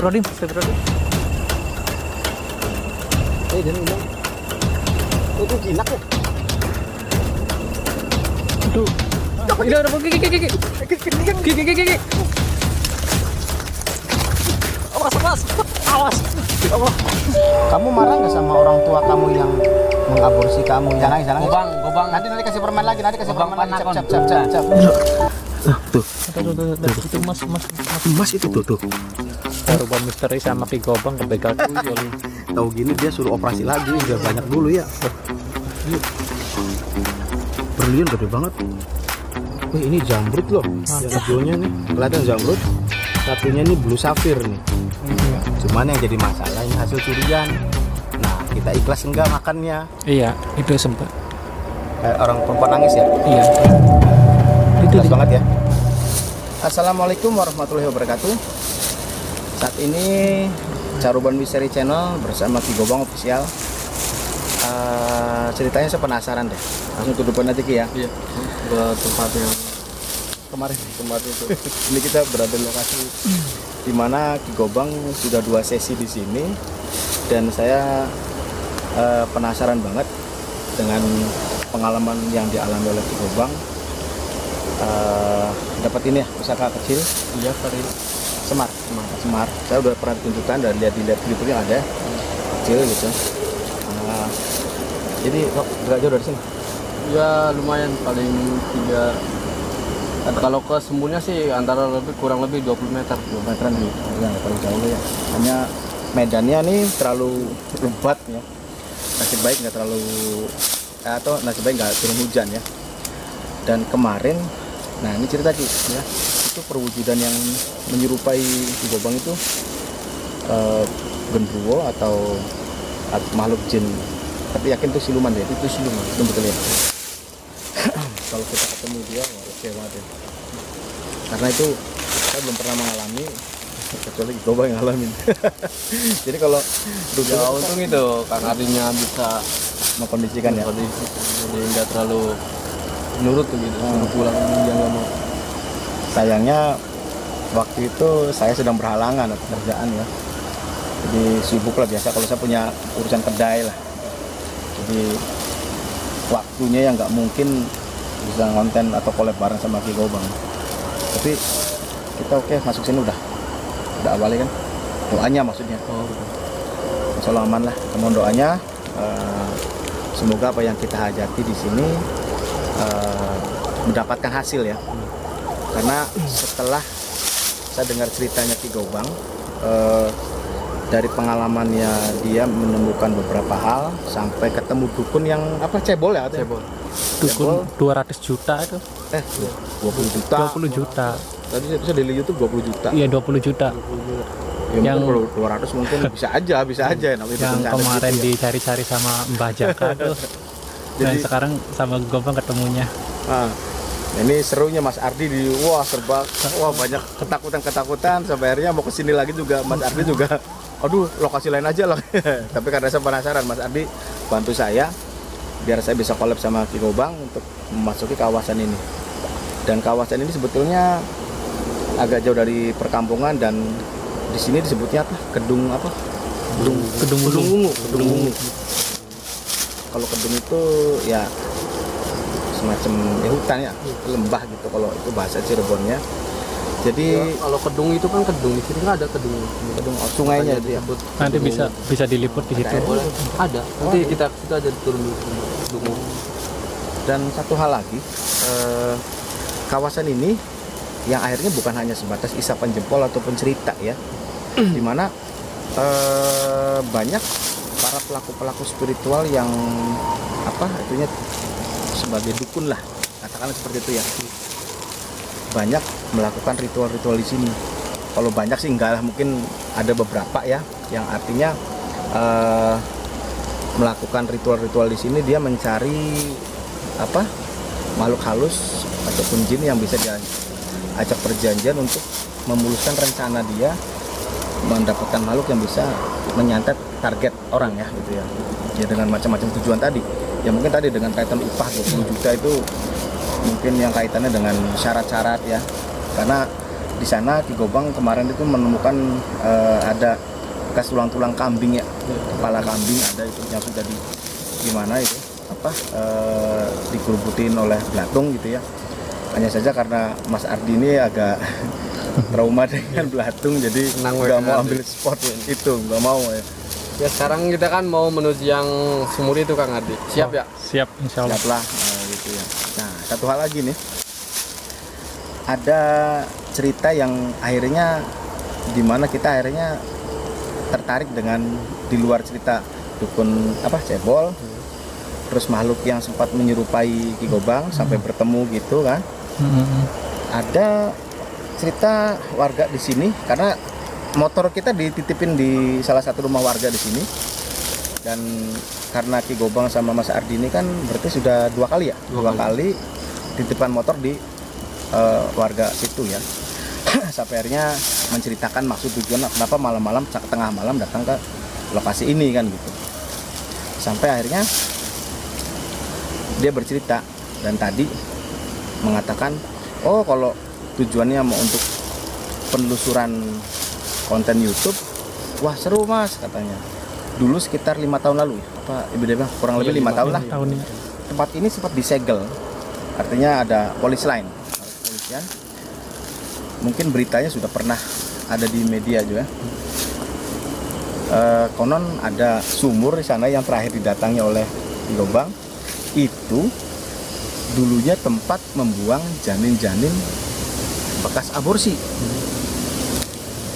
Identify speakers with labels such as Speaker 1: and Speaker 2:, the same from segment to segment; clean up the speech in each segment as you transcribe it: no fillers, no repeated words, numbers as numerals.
Speaker 1: Astagfirullahaladzim.
Speaker 2: Dia bilang itu jinak ya.
Speaker 1: Aduh. Udah gigi. Awas.
Speaker 2: Kamu marah nggak sama orang tua kamu yang mengaborsi kamu? Jangan.
Speaker 3: Gobang.
Speaker 2: Nanti kasih permen lagi,
Speaker 3: Gobang
Speaker 2: permen lagi.
Speaker 3: panah,
Speaker 2: Cap.
Speaker 1: Tuh. Itu mas itu tuh. Rubah misteri sama Ki Gobang kebegal tuyul.
Speaker 2: Tahu gini dia suruh operasi lagi, udah banyak dulu ya. Berlian gede banget. Wih, ini jamrut loh. Yang hijaunya nih, kelihatan jamrut. Satunya ini blue sapphire nih. Cuman yang jadi masalah ini hasil curian. Nah, kita ikhlas enggak makannya?
Speaker 1: Iya, itu sempat.
Speaker 2: Kayak orang perempuan nangis ya?
Speaker 1: Iya.
Speaker 2: Ikhlas banget ya. Assalamualaikum warahmatullahi wabarakatuh. Saat ini Caruban Misteri Channel bersama Ki Gobang Official. Ceritanya saya penasaran deh. Langsung ke depan aja Ki ya.
Speaker 3: Iya. Ke tempat yang
Speaker 2: Kemarin
Speaker 3: itu.
Speaker 2: ini kita berada di lokasi di mana Ki Gobang sudah 2 sesi di sini, dan saya penasaran banget dengan pengalaman yang dialami oleh Ki Gobang. Dapat ini ya, pusaka kecil.
Speaker 3: Iya, Fari.
Speaker 2: Semar. Saya udah pernah tunjukkan dan lihat YouTube yang ada kecil gitu. Jadi agak jauh dari sini.
Speaker 3: Ya lumayan, paling 3. Kalau ke sembunyinya sih kurang lebih 20 meter.
Speaker 2: 2 meteran nih, nggak terlalu jauh ya. Hanya medannya nih terlalu lebat ya. Nasib baik nggak terlalu nasib baik nggak turun hujan ya. Dan kemarin, nah ini cerita Ki ya, itu perwujudan yang menyerupai Ki Gobang itu genderuwo atau makhluk jin. Tapi yakin itu siluman deh. Itu siluman, itu betul ya. Kalau kita ketemu dia, wah oke banget ya. Karena itu saya belum pernah mengalami, kecuali Ki Gobang yang ngalamin. Jadi kalau
Speaker 3: Ya untung itu Kang Ardinya bisa
Speaker 2: mengkondisikan ya.
Speaker 3: Jadi nggak terlalu nurut tuh gitu, suruh pulang dia nggak mau.
Speaker 2: Sayangnya waktu itu saya sedang berhalangan atas kerjaan ya. Jadi sibuk lah, biasa kalau saya punya urusan kedai lah. Jadi waktunya yang nggak mungkin bisa konten atau collab bareng sama Ki Gobang. Tapi kita oke, masuk sini udah awalnya kan doanya maksudnya. Insya Allah aman lah. Mohon doanya, semoga apa yang kita hajati di sini mendapatkan hasil ya. Karena setelah saya dengar ceritanya Ki Gobang, dari pengalamannya dia menemukan beberapa hal sampai ketemu dukun yang cebol ya,
Speaker 1: Dukun 200 juta itu.
Speaker 2: 20 juta. Tadi saya di YouTube 20 juta.
Speaker 1: Iya, 20 juta.
Speaker 2: Ya,
Speaker 1: yang
Speaker 2: mungkin 200 mungkin bisa aja namanya
Speaker 1: yang
Speaker 2: dukun
Speaker 1: kemarin
Speaker 2: gitu ya.
Speaker 1: dicari-cari sama Mbah Jaka tuh. Dan
Speaker 2: Jadi-
Speaker 1: sekarang sama Gobang ketemunya.
Speaker 2: Nah, ini serunya Mas Ardi banyak ketakutan sampai akhirnya mau kesini lagi juga Mas Ardi juga. Aduh, lokasi lain aja loh. Tapi karena saya penasaran, Mas Ardi bantu saya biar saya bisa collab sama Ki Gobang untuk memasuki kawasan ini. Dan kawasan ini sebetulnya agak jauh dari perkampungan, dan di sini disebutnya Kedung Ungu. Kalau kedung itu ya semacam hutan ya, lembah gitu kalau itu bahasa Cirebonnya. Jadi
Speaker 3: Kalau kedung itu kan kedung, di sini kan ada kedung.
Speaker 2: sungainya itu ya.
Speaker 1: Nanti bisa diliput di situ.
Speaker 3: Boleh. Ada. Nanti kita aja turun di kedung.
Speaker 2: Dan satu hal lagi, kawasan ini yang akhirnya bukan hanya sebatas isapan jempol ataupun cerita ya, dimana banyak para pelaku spiritual yang itunya sebagai dukun lah, katakanlah seperti itu ya, banyak melakukan ritual-ritual di sini. Kalau banyak sih enggak lah, mungkin ada beberapa ya, yang artinya melakukan ritual-ritual di sini. Dia mencari makhluk halus ataupun jin yang bisa diajak perjanjian untuk memuluskan rencana dia mendapatkan makhluk yang bisa menyantet target orang ya gitu ya. Ya dengan macam-macam tujuan tadi. Ya mungkin tadi dengan kaitan upah 20 juta itu mungkin yang kaitannya dengan syarat-syarat ya. Karena di sana Ki Gobang kemarin itu menemukan ada bekas tulang-tulang kambing ya, kepala kambing ada itu yang sudah gimana itu dikerubutin oleh belatung gitu ya. Hanya saja karena Mas Ardi ini agak trauma dengan belatung, jadi nggak mau ambil spot itu, nggak mau ya.
Speaker 3: Ya sekarang kita kan mau menuju yang sumur itu Kang Ardi. Siap ya?
Speaker 1: Siap, insya Allah.
Speaker 2: Siap lah, gitu ya. Nah, satu hal lagi nih, ada cerita yang akhirnya dimana kita akhirnya tertarik dengan di luar cerita dukun cebol, terus makhluk yang sempat menyerupai Ki Gobang sampai bertemu gitu kan. Ada cerita warga di sini karena motor kita dititipin di salah satu rumah warga di sini, dan karena Ki Gobang sama Mas Ardi ini kan berarti sudah dua kali kali titipan motor di warga situ ya. Sampai akhirnya menceritakan maksud tujuan kenapa malam-malam tengah malam datang ke lokasi ini kan gitu. Sampai akhirnya dia bercerita dan tadi mengatakan, oh kalau tujuannya mau untuk penelusuran konten YouTube, wah seru Mas katanya. Dulu sekitar 5 tahun lalu, Ibu Deva kurang lebih 5 tahun lah. Tempat ini sempat disegel, artinya ada polis lain, kepolisian. Mungkin beritanya sudah pernah ada di media juga. Konon ada sumur di sana yang terakhir didatangi oleh Ki Gobang. Itu dulunya tempat membuang janin-janin bekas aborsi.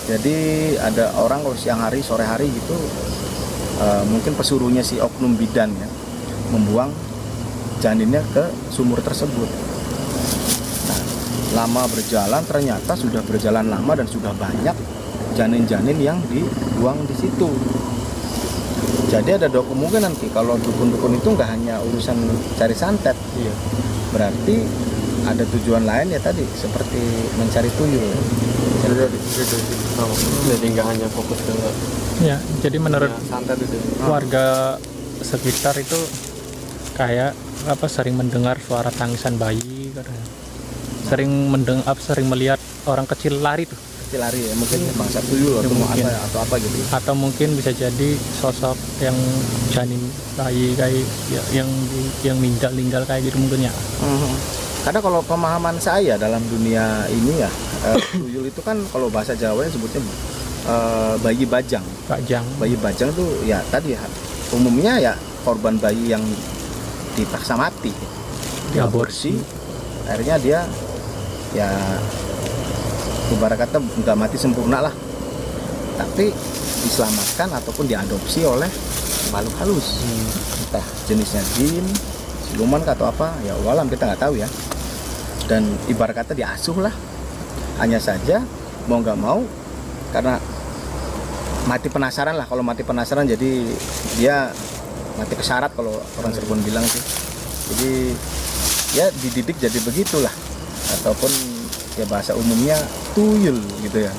Speaker 2: Jadi ada orang kalau siang hari, sore hari gitu, mungkin pesuruhnya si oknum bidan ya, membuang janinnya ke sumur tersebut. Nah, lama berjalan ternyata sudah berjalan lama dan sudah banyak janin-janin yang dibuang di situ. Jadi ada dua kemungkinan Ki, kalau dukun-dukun itu nggak hanya urusan cari santet, berarti ada tujuan lain ya tadi seperti mencari tuyul.
Speaker 3: Jadi nggak hanya fokus ke
Speaker 1: Ya, jadi menurut
Speaker 3: santet itu.
Speaker 1: warga sekitar itu kayak sering mendengar suara tangisan bayi katanya. Sering melihat orang kecil lari tuh.
Speaker 2: Lari ya, mungkin bangsa tuyul atau
Speaker 1: mungkin.
Speaker 2: atau apa gitu.
Speaker 1: Atau mungkin bisa jadi sosok yang janin bayi kayak yang meninggal kayak gitu mungkin ya.
Speaker 2: Karena kalau pemahaman saya dalam dunia ini ya, tuyul itu kan kalau bahasa Jawa sebutnya bayi bajang. Bayi bajang tuh ya tadi ya, umumnya ya korban bayi yang dipaksa mati, diaborsi, akhirnya dia ya ibarat kata nggak mati sempurna lah, tapi diselamatkan ataupun diadopsi oleh makhluk halus, entah jenisnya jin, siluman atau apa ya walam kita nggak tahu ya. Dan ibarat kata diasuh lah, hanya saja mau nggak mau karena mati penasaran lah. Kalau mati penasaran jadi dia mati kesyarat kalau orang Cirebon bilang sih. Jadi ya dididik jadi begitulah, ataupun ya bahasa umumnya tuyul gitu ya.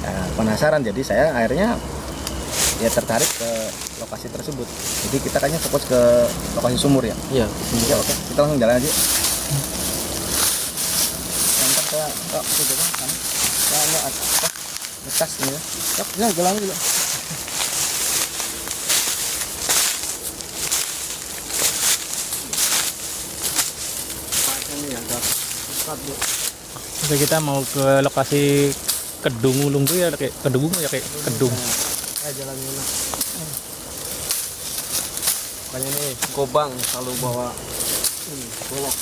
Speaker 2: Nah, penasaran jadi saya akhirnya ya tertarik ke lokasi tersebut. Jadi kita kayaknya fokus ke lokasi sumur ya.
Speaker 3: Iya.
Speaker 2: Ya oke, kita langsung jalan aja. Nanti saya sudah kan. Ya bekas ini ya. Ya jalan dulu.
Speaker 1: Jadi kita mau ke lokasi Kedung Ulung tuh ya kayak Kedung ya kayak Kedung.
Speaker 3: Jalan mana? Makanya nih Gobang selalu bawa golok.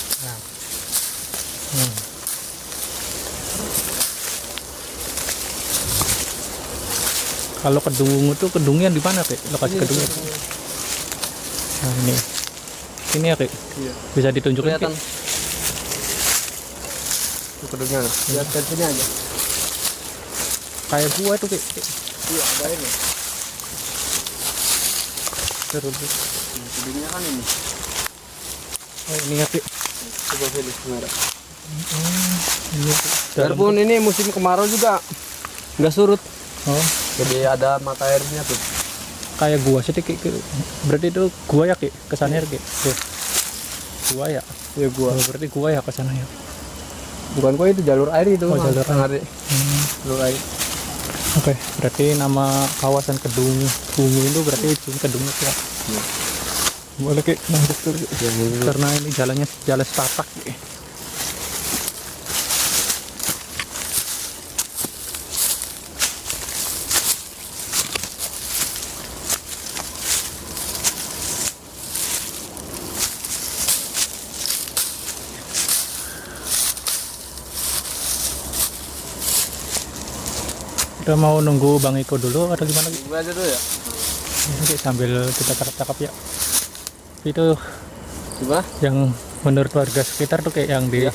Speaker 1: Kalau Kedung Ungu tuh kedungnya di mana kayak lokasi kedungnya? Nah ini ya kayak bisa ditunjukin
Speaker 3: Kelihatan. Kedungnya lihat ke sini aja.
Speaker 1: Kayak gua tuh kayak.
Speaker 3: Iya ada ini.
Speaker 1: Terus
Speaker 3: Kedungnya kan ini.
Speaker 1: ini ya kayak.
Speaker 3: Coba pilih kamera.
Speaker 1: Ini
Speaker 3: Walaupun ini musim kemarau juga nggak surut.
Speaker 1: Oh,
Speaker 3: Jadi ada mata airnya tuh.
Speaker 1: kayak gua sih kayak. Berarti itu gua ya kayak kesannya kayak. Gua ya.
Speaker 3: Ya gua.
Speaker 1: Oh, berarti gua ya kesana ya.
Speaker 3: Bukan kok itu jalur air itu.
Speaker 1: Oh, jalur air.
Speaker 3: Jalur air.
Speaker 1: Oke, berarti nama kawasan Kedung Bungu itu berarti ujung Kedungnya ya. Boleh kayak lanjut dulu. Karena ini jalannya jalan setapak. Kita mau nunggu Bang Iko dulu atau gimana?
Speaker 3: Tunggu aja dulu ya.
Speaker 1: Oke, sambil kita cakap-cakap ya. Itu
Speaker 3: Gimana?
Speaker 1: yang menurut warga sekitar tuh kayak yang di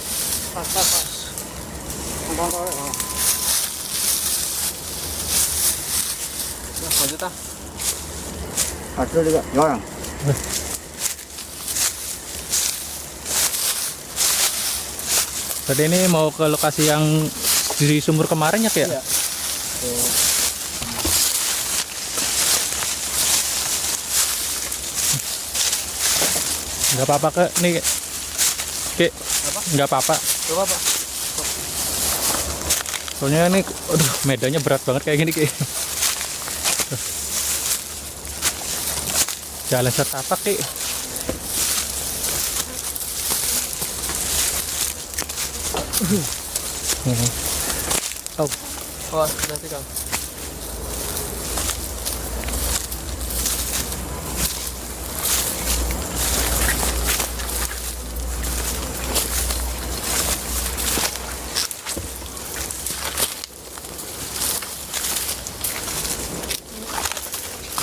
Speaker 3: Lanjut ah.
Speaker 2: Ada juga orang.
Speaker 1: Tadi ini mau ke lokasi yang di sumur kemarin ya kayak?
Speaker 3: Iya.
Speaker 1: Nggak apa-apa ke nih Kek. Nggak apa-apa.
Speaker 3: Coba Pak.
Speaker 1: Soalnya ini aduh medannya berat banget kayak gini Kek. Jalan setapak Kek. Oh,
Speaker 3: Oh, sudah sih Kang.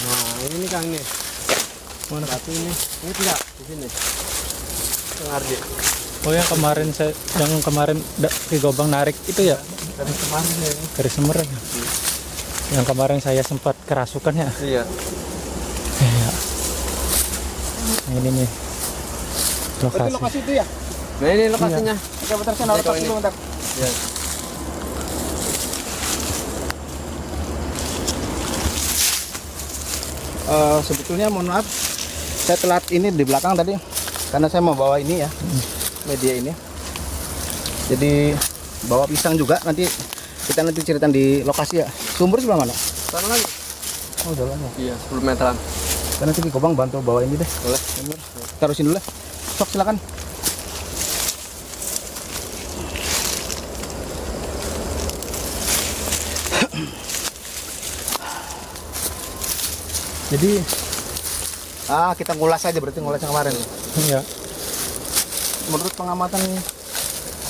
Speaker 3: Nah, ini nih Kang nih.
Speaker 1: mana?
Speaker 3: Batu ini. Ini tidak di sini. Kang Ardi.
Speaker 1: Oh yang kemarin Ki Gobang narik itu ya
Speaker 3: Dari kemarin ya.
Speaker 1: dari Semeru ya? Yang kemarin saya sempat kerasukan ya.
Speaker 3: Iya.
Speaker 1: Iya. Nah, ini nih lokasi.
Speaker 2: Lokasi itu ya?
Speaker 3: Nah, ini lokasinya.
Speaker 2: Oke, bentar saya naruh tas dulu bentar.
Speaker 3: Iya.
Speaker 2: Sebetulnya mohon maaf, saya telat ini di belakang tadi karena saya mau bawa ini ya, media ini. Jadi bawa pisang juga, nanti kita cerita di lokasi ya. Sumber sebelah mana?
Speaker 3: Sana lagi.
Speaker 2: Oh jalannya.
Speaker 3: Iya, 10 meteran.
Speaker 2: Karena nanti Ki Gobang bantu bawa ini deh.
Speaker 3: Boleh.
Speaker 2: Taruh sini dulu. Sok silakan. Jadi kita ngulas aja berarti ngulas yang kemarin.
Speaker 1: Iya.
Speaker 2: Menurut pengamatan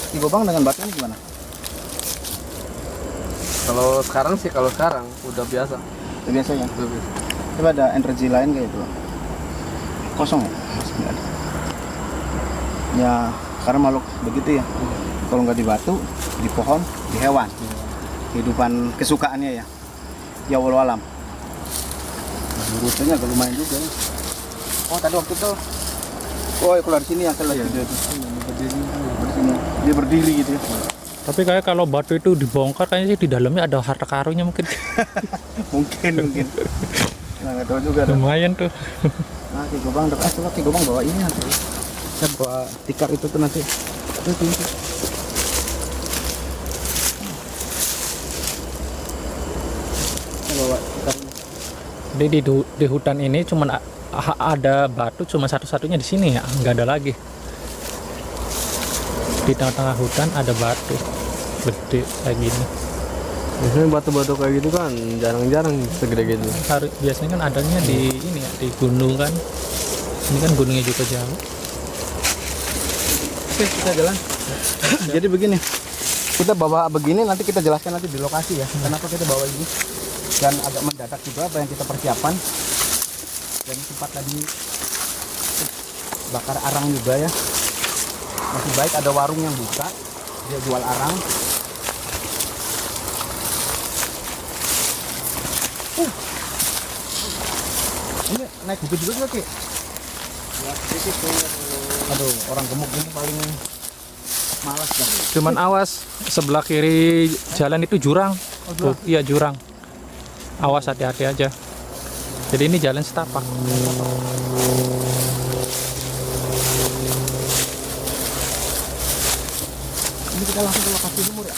Speaker 2: Ki Gobang dengan batu ini gimana?
Speaker 3: Kalau sekarang udah biasa.
Speaker 2: Itu biasanya.
Speaker 3: Udah biasa.
Speaker 2: Coba ada energi lain kayak itu. Kosong ya? Masih nggak ada. Ya karena makhluk begitu ya. Kalau nggak di batu, di pohon, di hewan. Kehidupan kesukaannya ya. Ya walau alam. Rutenya agak lumayan juga. Oh tadi waktu itu, oh ya keluar sini ya keluar video itu. Dia berdiri gitu ya.
Speaker 1: Tapi kayak kalau batu itu dibongkar kayaknya sih di dalamnya ada harta karunnya mungkin.
Speaker 2: mungkin. Nah nggak tahu juga.
Speaker 1: Lumayan tuh.
Speaker 2: Nah Ki Gobang, coba Ki Gobang bawa ini nanti. Saya bawa tikar itu tuh nanti. Itu. Saya bawa tikar ini.
Speaker 1: Jadi di hutan ini cuman ada batu cuma satu-satunya di sini ya, nggak ada lagi. Di tengah-tengah hutan ada batu gede kayak gini.
Speaker 3: Biasanya batu-batu kayak gitu kan jarang-jarang segede gitu.
Speaker 1: Biasanya kan adanya di ini ya, di gunung kan. Ini kan gunungnya juga jauh.
Speaker 2: Oke kita jalan. Jadi begini, kita bawa begini nanti kita jelaskan nanti di lokasi ya. Kenapa kita bawa ini dan agak mendadak juga apa yang kita persiapan. Dan sempat tadi bakar arang juga ya. Masih baik ada warung yang buka, dia jual arang. Ini naik bukit juga nggak Ki? Ya, sedikit. Aduh, orang gemuk ini paling malas ya.
Speaker 1: Cuman awas sebelah kiri jalan itu jurang. Tuh, iya jurang. Awas hati-hati aja. Jadi ini jalan setapak.
Speaker 2: Ini kita langsung ke lokasi sumur ya.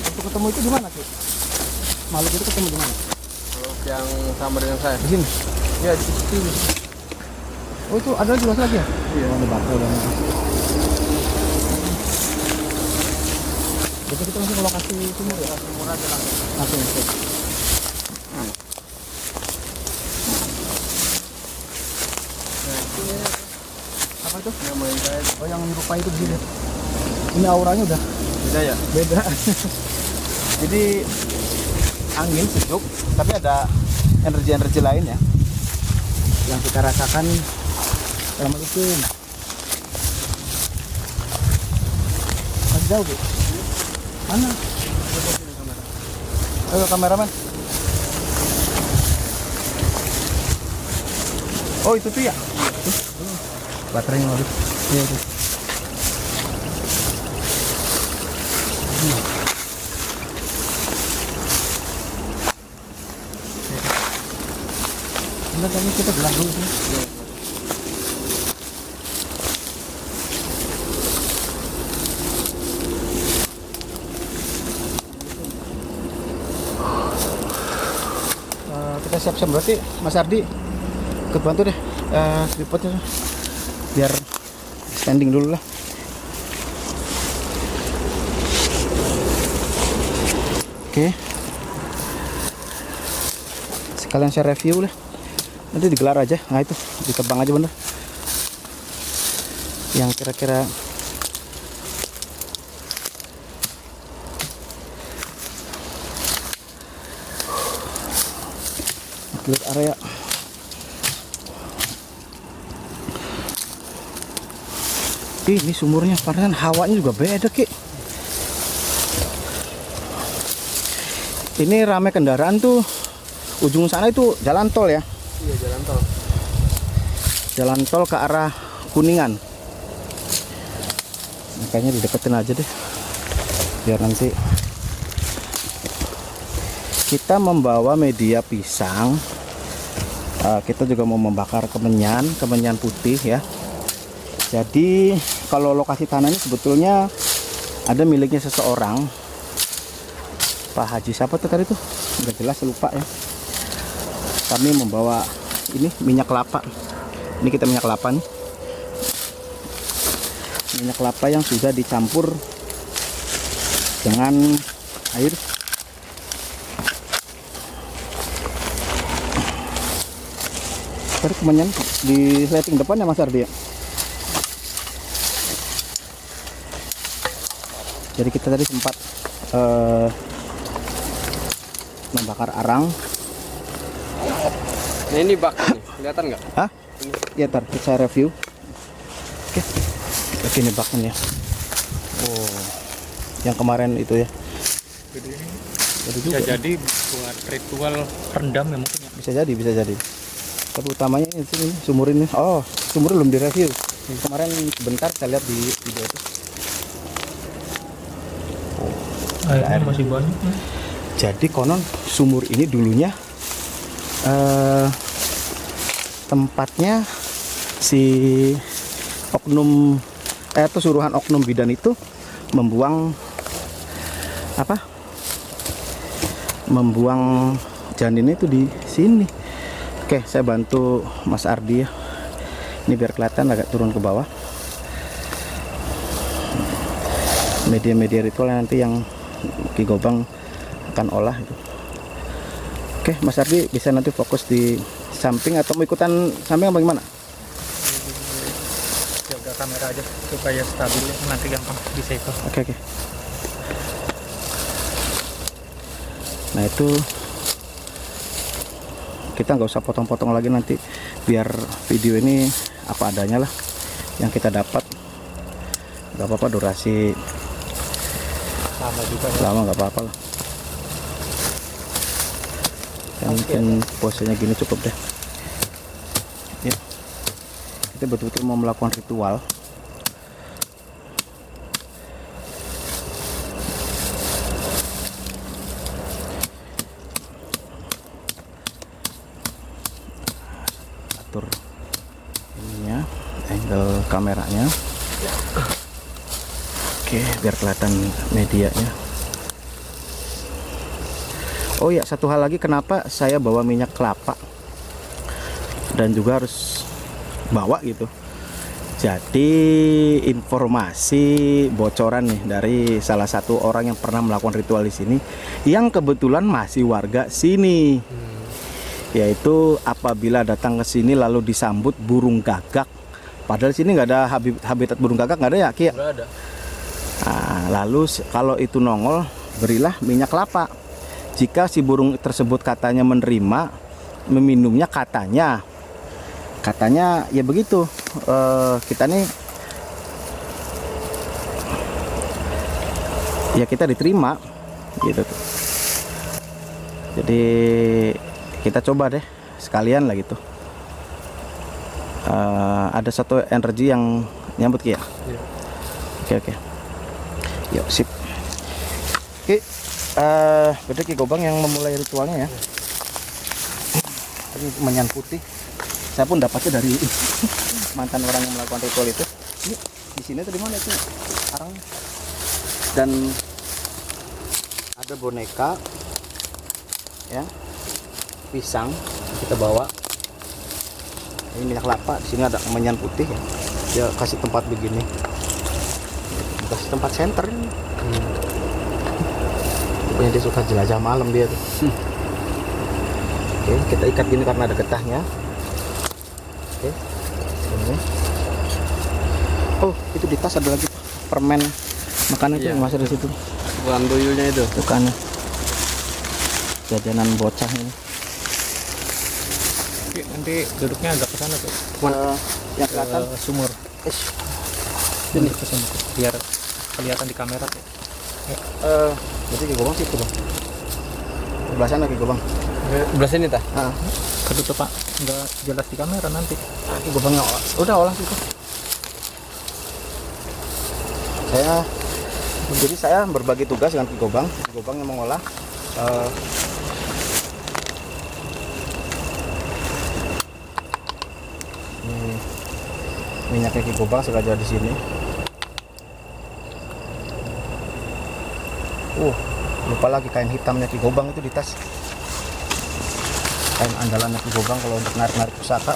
Speaker 2: Untuk ketemu itu di mana sih? Makhluk itu ketemu di mana?
Speaker 3: Kalau yang sama dengan saya.
Speaker 2: Di sini.
Speaker 3: Ya di sini.
Speaker 2: Oh itu ada di luar lagi ya? Iya. Oh, ada batu dan. Jadi kita langsung ke lokasi sumur ya?
Speaker 3: Sumur aja langsung.
Speaker 2: Langsung.
Speaker 3: Nah ini
Speaker 2: Apa itu?
Speaker 3: yang main saya.
Speaker 2: Oh yang menyerupai itu di sini. Ini auranya udah
Speaker 3: Beda ya?
Speaker 2: beda. Jadi angin sejuk, tapi ada energi-energi lain ya yang kita rasakan. Assalamualaikum. Masih jauh Bu? Mana? Ayo kameramen. Oh itu tuh ya? Tuh. Baterainya habis. Iya tuh. Bentar, tadi kita gelar dulu sih. Kita siap-siap berarti Mas Ardi ikut bantu deh tripodnya biar standing dulu lah. Oke. Sekalian saya review lah. Nanti digelar aja. Nah itu ditebang aja bener. Yang kira-kira lihat area. Ini sumurnya, padahal hawanya juga beda Ki. Ini ramai kendaraan tuh. Ujung sana itu jalan tol ya.
Speaker 3: Iya jalan tol.
Speaker 2: Jalan tol ke arah Kuningan. Makanya dideketin aja deh. Biar nanti kita membawa media pisang. Kita juga mau membakar kemenyan putih ya. Jadi kalau lokasi tanahnya sebetulnya ada miliknya seseorang. Pak Haji siapa tuh tadi tuh? Nggak jelas, lupa ya. Kami membawa ini minyak kelapa. Ini kita minyak kelapa nih. Minyak kelapa yang sudah dicampur dengan air. Tadi kemenyan di lighting depan ya Mas Ardi ya. Jadi kita tadi sempat membakar arang.
Speaker 3: Nah ini baknya nih, kelihatan nggak?
Speaker 2: Hah? Ya ntar saya review. Oke. Oke ini baknya ya. Oh, yang kemarin itu ya.
Speaker 1: Bisa jadi buat ritual rendam ya mungkin ya.
Speaker 2: Bisa jadi. Tapi utamanya ini sini, sumur ini. Oh, sumur belum direview. Kemarin sebentar saya lihat di video itu.
Speaker 1: Airnya masih banyak.
Speaker 2: Jadi konon sumur ini dulunya tempatnya si oknum atau suruhan oknum bidan itu membuang apa? Membuang janin itu di sini. Oke, saya bantu Mas Ardi ya. Ini biar kelihatan agak turun ke bawah. Media-media ritual nanti yang Ki Gobang akan olah itu. Oke, Mas Ardi bisa nanti fokus di samping atau mau ikutan samping apa gimana?
Speaker 1: Jaga kamera aja supaya stabil ya, nanti gampang disable.
Speaker 2: Oke. Nah itu kita nggak usah potong-potong lagi nanti, biar video ini apa adanya lah yang kita dapat. Nggak apa-apa durasi
Speaker 1: Lama juga ya.
Speaker 2: lama, nggak apa-apa lah. Yang mungkin posenya gini cukup deh ya. Kita betul-betul mau melakukan ritual. kameranya. Oke, biar kelihatan medianya. Oh ya, satu hal lagi, kenapa saya bawa minyak kelapa dan juga harus bawa gitu. Jadi informasi bocoran nih dari salah satu orang yang pernah melakukan ritual di sini, yang kebetulan masih warga sini. Yaitu apabila datang ke sini lalu disambut burung gagak. Padahal sini nggak ada habitat burung gagak, nggak ada ya, Ki?
Speaker 3: Nggak ada.
Speaker 2: Nah, lalu kalau itu nongol, berilah minyak kelapa. Jika si burung tersebut katanya menerima meminumnya, katanya ya begitu. Kita nih ya kita diterima gitu tuh. Jadi kita coba deh sekalian lah gitu. Ada satu energi yang nyambut Ki ya.
Speaker 3: Iya.
Speaker 2: Oke. Yuk sip. Ki, beda Ki Gobang yang memulai ritualnya ya. Ini menyan putih. Saya pun dapatnya dari mantan orang yang melakukan ritual itu. Ini di sini tuh di mana itu arang. Dan ada boneka, ya, pisang kita bawa. Ini minyak kelapa. Di sini ada menyan putih ya. Dia kasih tempat begini. Kasih tempat center ini. Pokoknya dia suka jelajah malam dia tuh. Oke, kita ikat gini karena ada getahnya. Oke, ini. Oh, itu di tas ada lagi permen makanan itu
Speaker 3: Iya.
Speaker 2: masih di situ.
Speaker 3: Bukan tuyulnya itu.
Speaker 2: Bukan jajanan bocah ini.
Speaker 1: Ki, nanti duduknya agak ke sana tuh.
Speaker 2: Yang kelihatan
Speaker 1: Ke sumur.
Speaker 2: Ini.
Speaker 1: Ke sumur. Biar kelihatan di kamera tuh.
Speaker 2: jadi Ki Gobang situ bang. Sebelah sana Ki Gobang.
Speaker 3: Sebelah sini tah?
Speaker 1: Ketutup Pak, nggak jelas di kamera nanti.
Speaker 2: Ki Gobangnya udah olah situ. Jadi saya berbagi tugas dengan Ki Gobang. Ki Gobang yang mengolah. Ini minyaknya Ki Gobang sengaja di sini. Lupa lagi kain hitamnya Ki Gobang itu di tas. Kain andalannya Ki Gobang kalau untuk narik-narik pusaka.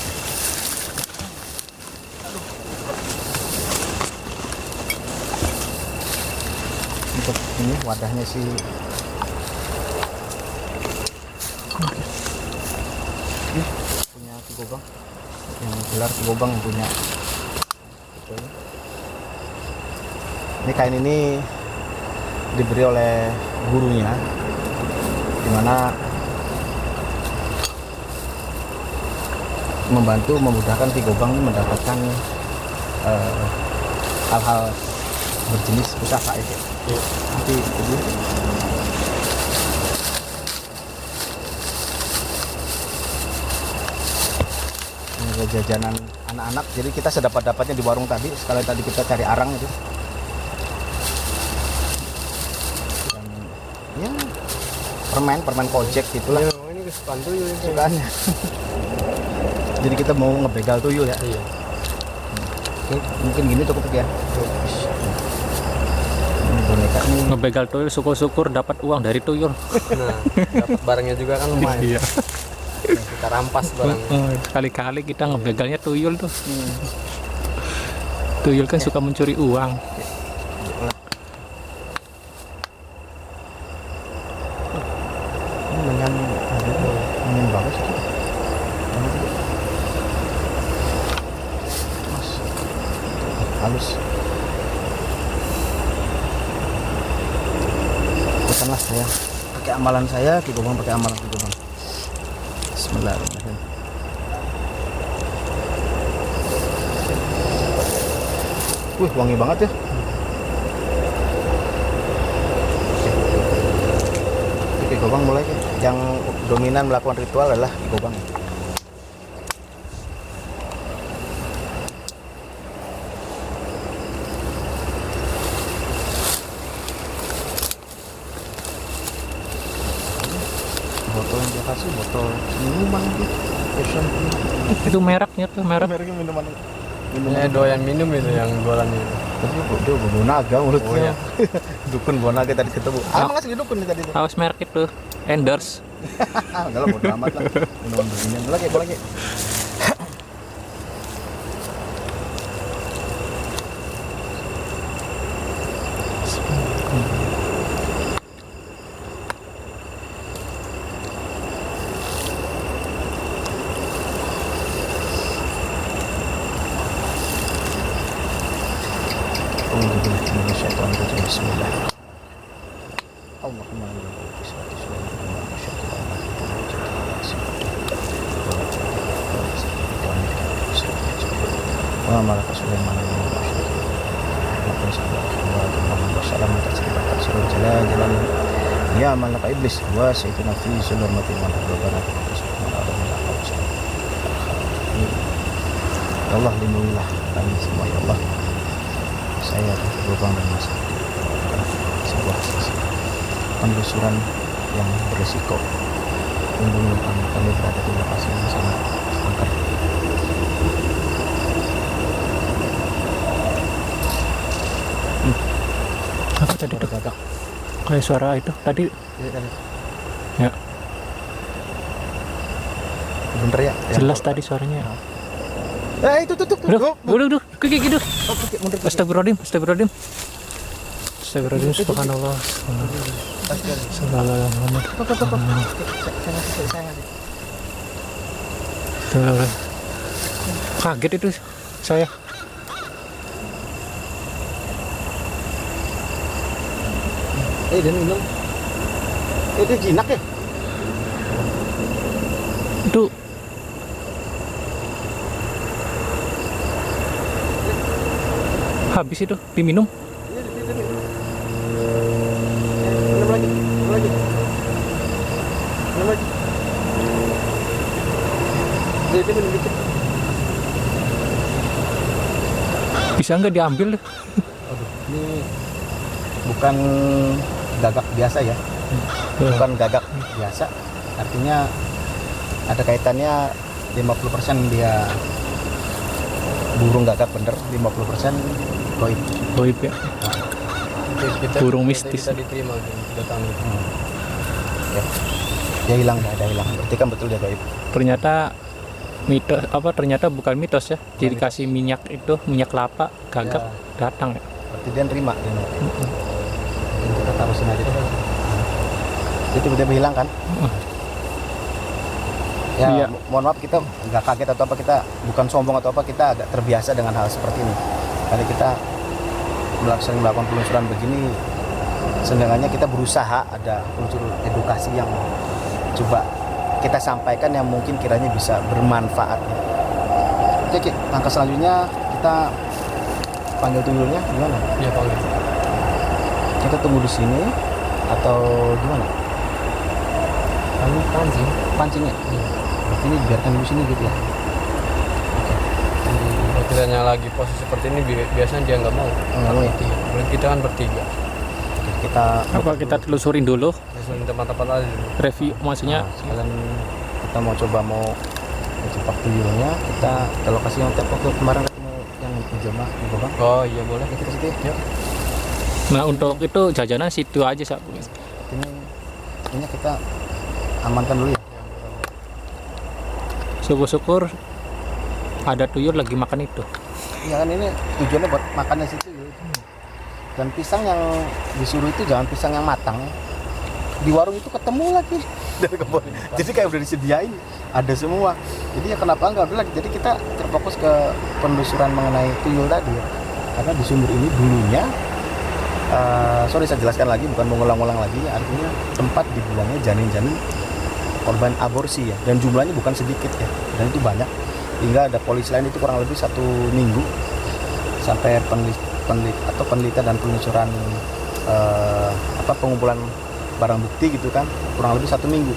Speaker 2: Untuk ini wadahnya si ini punya Ki Gobang, yang gelar Ki Gobang yang punya. Ini kain ini diberi oleh gurunya, dimana membantu memudahkan Ki Gobang mendapatkan hal-hal berjenis pusaka itu. Nanti ini ada jajanan anak-anak, jadi kita sedapat-dapatnya di warung tadi. Sekali tadi kita cari arang itu. Dan ya permen kojek gitulah.
Speaker 3: Ini kesukaan tuyul ini.
Speaker 2: Kesukaannya. Jadi kita mau ngebegal tuyul ya.
Speaker 3: Iya.
Speaker 2: Oke, mungkin gini cukup ya. Ini boneka ini.
Speaker 1: Ngebegal tuyul, syukur-syukur dapat uang dari tuyul.
Speaker 3: Nah, dapat barangnya juga kan lumayan.
Speaker 1: Iya.
Speaker 3: Kita rampas barangnya.
Speaker 1: Sekali-kali kita ngebegalnya tuyul tuh. Tuyul kan suka mencuri uang.
Speaker 2: Ini menyan bagus. Mas, halus. Bukanlah saya pakai amalan saya, Ki Gobang pakai amalan Ki Gobang. Bismillahirrahmanirrahim. Wih, wangi banget ya. Ki Gobang mulai. Yang dominan melakukan ritual adalah Ki Gobang. Botol yang dia kasih botol minuman gitu. Fashion.
Speaker 1: Itu mereknya tuh, merek
Speaker 2: Mereknya minuman
Speaker 3: Ini doyan minum itu yang jualannya itu.
Speaker 2: Tapi dia bawa naga mulutnya.
Speaker 3: Oh, iya.
Speaker 2: Dukun bawa naga tadi ketemu. Emang asli dukun nih tadi tuh.
Speaker 1: Awas merek itu. Endorse.
Speaker 2: Udah lah bodo amat lah. Minuman beginian. Boleh lagi. Bismillah. Allahumma wa malaka Sulaiman ya malaka iblis wa sayyidina fi zulumati man rabbana Allah lindungilah kami semua ya Allah. Saya berlubang dan masuk sebuah penelusuran yang berisiko. Lindungi kami berada di lokasi yang sangat angker.
Speaker 1: Apa tadi tuh?
Speaker 2: Gagak.
Speaker 1: Kayak suara itu tadi.
Speaker 2: Iya tadi.
Speaker 1: Ya,
Speaker 2: Bener ya?
Speaker 1: jelas tadi suaranya.
Speaker 2: Itu tuh.
Speaker 1: Udah, kiki gitu.
Speaker 2: Mundur.
Speaker 1: Astagfirullahaladzim, astagfirullahaladzim. Astagfirullahaladzim, subhanallah. Sallallahu Muhammad. Kaget itu saya.
Speaker 2: Dia minum. Dia jinak ya?
Speaker 1: Itu habis itu diminum.
Speaker 2: Minum lagi. Dia minum dikit.
Speaker 1: Bisa nggak diambil?
Speaker 2: Aduh, ini bukan gagak biasa ya. Bukan gagak biasa. Artinya ada kaitannya 50% dia burung gagak bener, 50% goib.
Speaker 1: Goib ya. Burung mistis.
Speaker 3: Kita diterima datang.
Speaker 2: Ya. Dia hilang, ada hilang. Berarti kan betul dia goib.
Speaker 1: Ternyata mitos ternyata bukan mitos ya. Jadi kasih minyak itu, minyak kelapa, gagak datang ya.
Speaker 2: Berarti dia nerima dia. Kita taruh sini aja. Dia tiba-tiba hilang kan? Ya,
Speaker 1: Iya.
Speaker 2: mohon maaf kita nggak kaget atau apa, kita bukan sombong atau apa, kita agak terbiasa dengan hal seperti ini. Kali kita melakukan penelusuran begini, seenggaknya kita berusaha ada unsur edukasi yang coba kita sampaikan yang mungkin kiranya bisa bermanfaat. Oke, langkah selanjutnya kita panggil tuyulnya gimana?
Speaker 3: Ya panggil.
Speaker 2: Kita tunggu di sini atau gimana?
Speaker 3: Kami pancing.
Speaker 2: Pancingnya? Berarti ini biarkan dulu sini gitu ya?
Speaker 3: Kalau kita lagi posisi seperti ini biasanya dia nggak mau.
Speaker 2: Nggak mau ya?
Speaker 3: Apalagi kita kan bertiga.
Speaker 2: Kita
Speaker 1: Kita telusurin dulu,
Speaker 3: Langsung tempat-tempat aja dulu.
Speaker 1: review maksudnya.
Speaker 2: sekalian kita mau coba cepat tuyulnya, kita ke lokasi yang waktu kemarin ketemu yang di Jemaah di Bogor.
Speaker 3: Oh iya boleh.
Speaker 2: Kita situ ya. Yuk.
Speaker 1: Nah, untuk itu jajanan situ aja, Sak.
Speaker 2: Ini kita amankan dulu ya.
Speaker 1: Syukur-syukur ada tuyul lagi makan itu.
Speaker 2: Iya kan, ini tujuannya buat makannya situ ya. Dan pisang yang disuruh itu jangan pisang yang matang. Di warung itu ketemu lagi dari kebun. Jadi kayak udah disediain, ada semua. Jadi ya kenapa enggak ambil lagi. Jadi kita terfokus ke penelusuran mengenai tuyul tadi ya. Karena di sumur ini dulunya sorry saya jelaskan lagi, bukan mengulang-ulang lagi, artinya tempat dibuangnya janin-janin korban aborsi ya, dan jumlahnya bukan sedikit ya, dan itu banyak, hingga ada polisi lain itu kurang lebih 1 minggu sampai penelitian dan penelusuran pengumpulan barang bukti gitu kan, kurang lebih 1 minggu.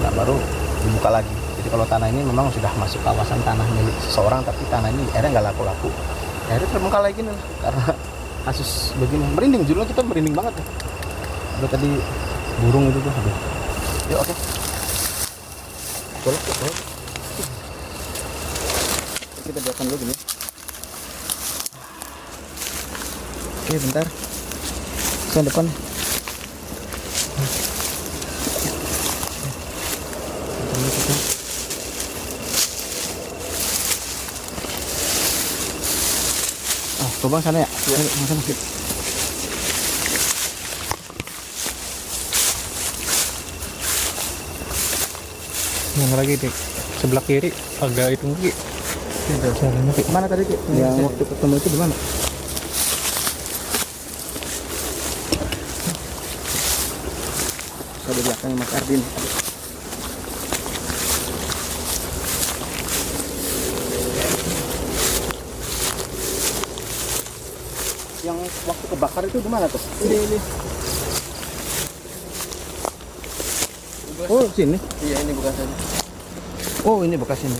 Speaker 2: Nah baru dibuka lagi. Jadi kalau tanah ini memang sudah masuk kawasan tanah milik seseorang, tapi tanah ini akhirnya nggak laku-laku, akhirnya terbengkalai gini lah karena kasus begini. Merinding, judulnya kita merinding banget ya. Udah tadi burung itu tuh, aduh. Yuk, oke. Boleh. Kita biarkan dulu gini. Oke, bentar. Ke depan. Ah, ke bang sana ya? Iya. Sana.
Speaker 1: Yang lagi di sebelah kiri agak itu lagi. Jalannya Ki.
Speaker 2: Mana tadi, Ki? Yang waktu ketemu itu di mana? Saya di belakang Mas Ardin. Yang waktu kebakar itu di mana tuh?
Speaker 3: Ini.
Speaker 2: Oh, sini.
Speaker 3: Iya, ini bekasnya.
Speaker 2: Oh, ini bekas ini.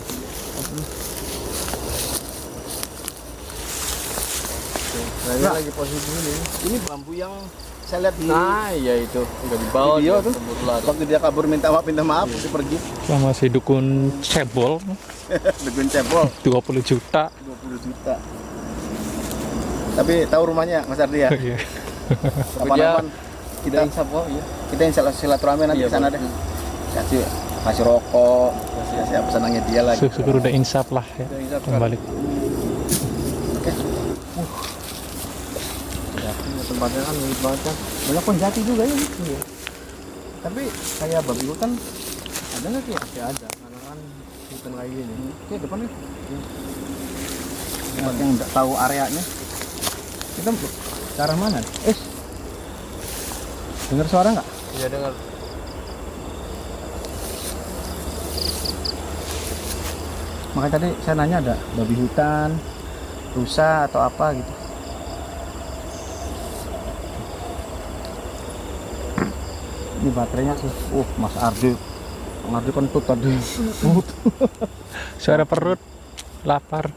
Speaker 3: Nah, ini lagi posisi ini.
Speaker 2: Ini bambu yang saya lihat di
Speaker 3: Nah, iya itu. Udah dibawa
Speaker 2: video
Speaker 3: dia
Speaker 2: tuh.
Speaker 3: keburu lari.
Speaker 2: Waktu dia kabur minta maaf, dia pergi.
Speaker 1: Sama si dukun cebol
Speaker 2: Dengan cebol
Speaker 1: 20 juta.
Speaker 2: 20 juta. Tapi tahu rumahnya Mas Ardi ya?
Speaker 1: Iya.
Speaker 2: Kapan-kapan
Speaker 3: Kita insaf kok, iya.
Speaker 2: kita insya Allah silaturahmi nanti
Speaker 3: Iya,
Speaker 2: ke sana
Speaker 3: Bang.
Speaker 2: deh. Kasih rokok, kasih apa senangnya dia lagi.
Speaker 1: Syukur udah insaf lah ya.
Speaker 3: Udah insaf,
Speaker 1: Kembali.
Speaker 2: Oke.
Speaker 3: Tempatnya kan mirip banget kan.
Speaker 2: Banyak pohon jati juga ya. Iya. Tapi kayak babi hutan ada nggak sih?
Speaker 3: Masih ada, karena kan bukan kayak gini.
Speaker 2: Oke, depan nih. Buat yang nggak tahu areanya. Kita ke arah mana? Dengar suara nggak?
Speaker 3: Iya dengar.
Speaker 2: Makanya tadi saya nanya ada babi hutan, rusa atau apa gitu. Ini baterainya sih. Mas Ardi. Mas Ardi kentut tadi.
Speaker 1: Suara perut lapar.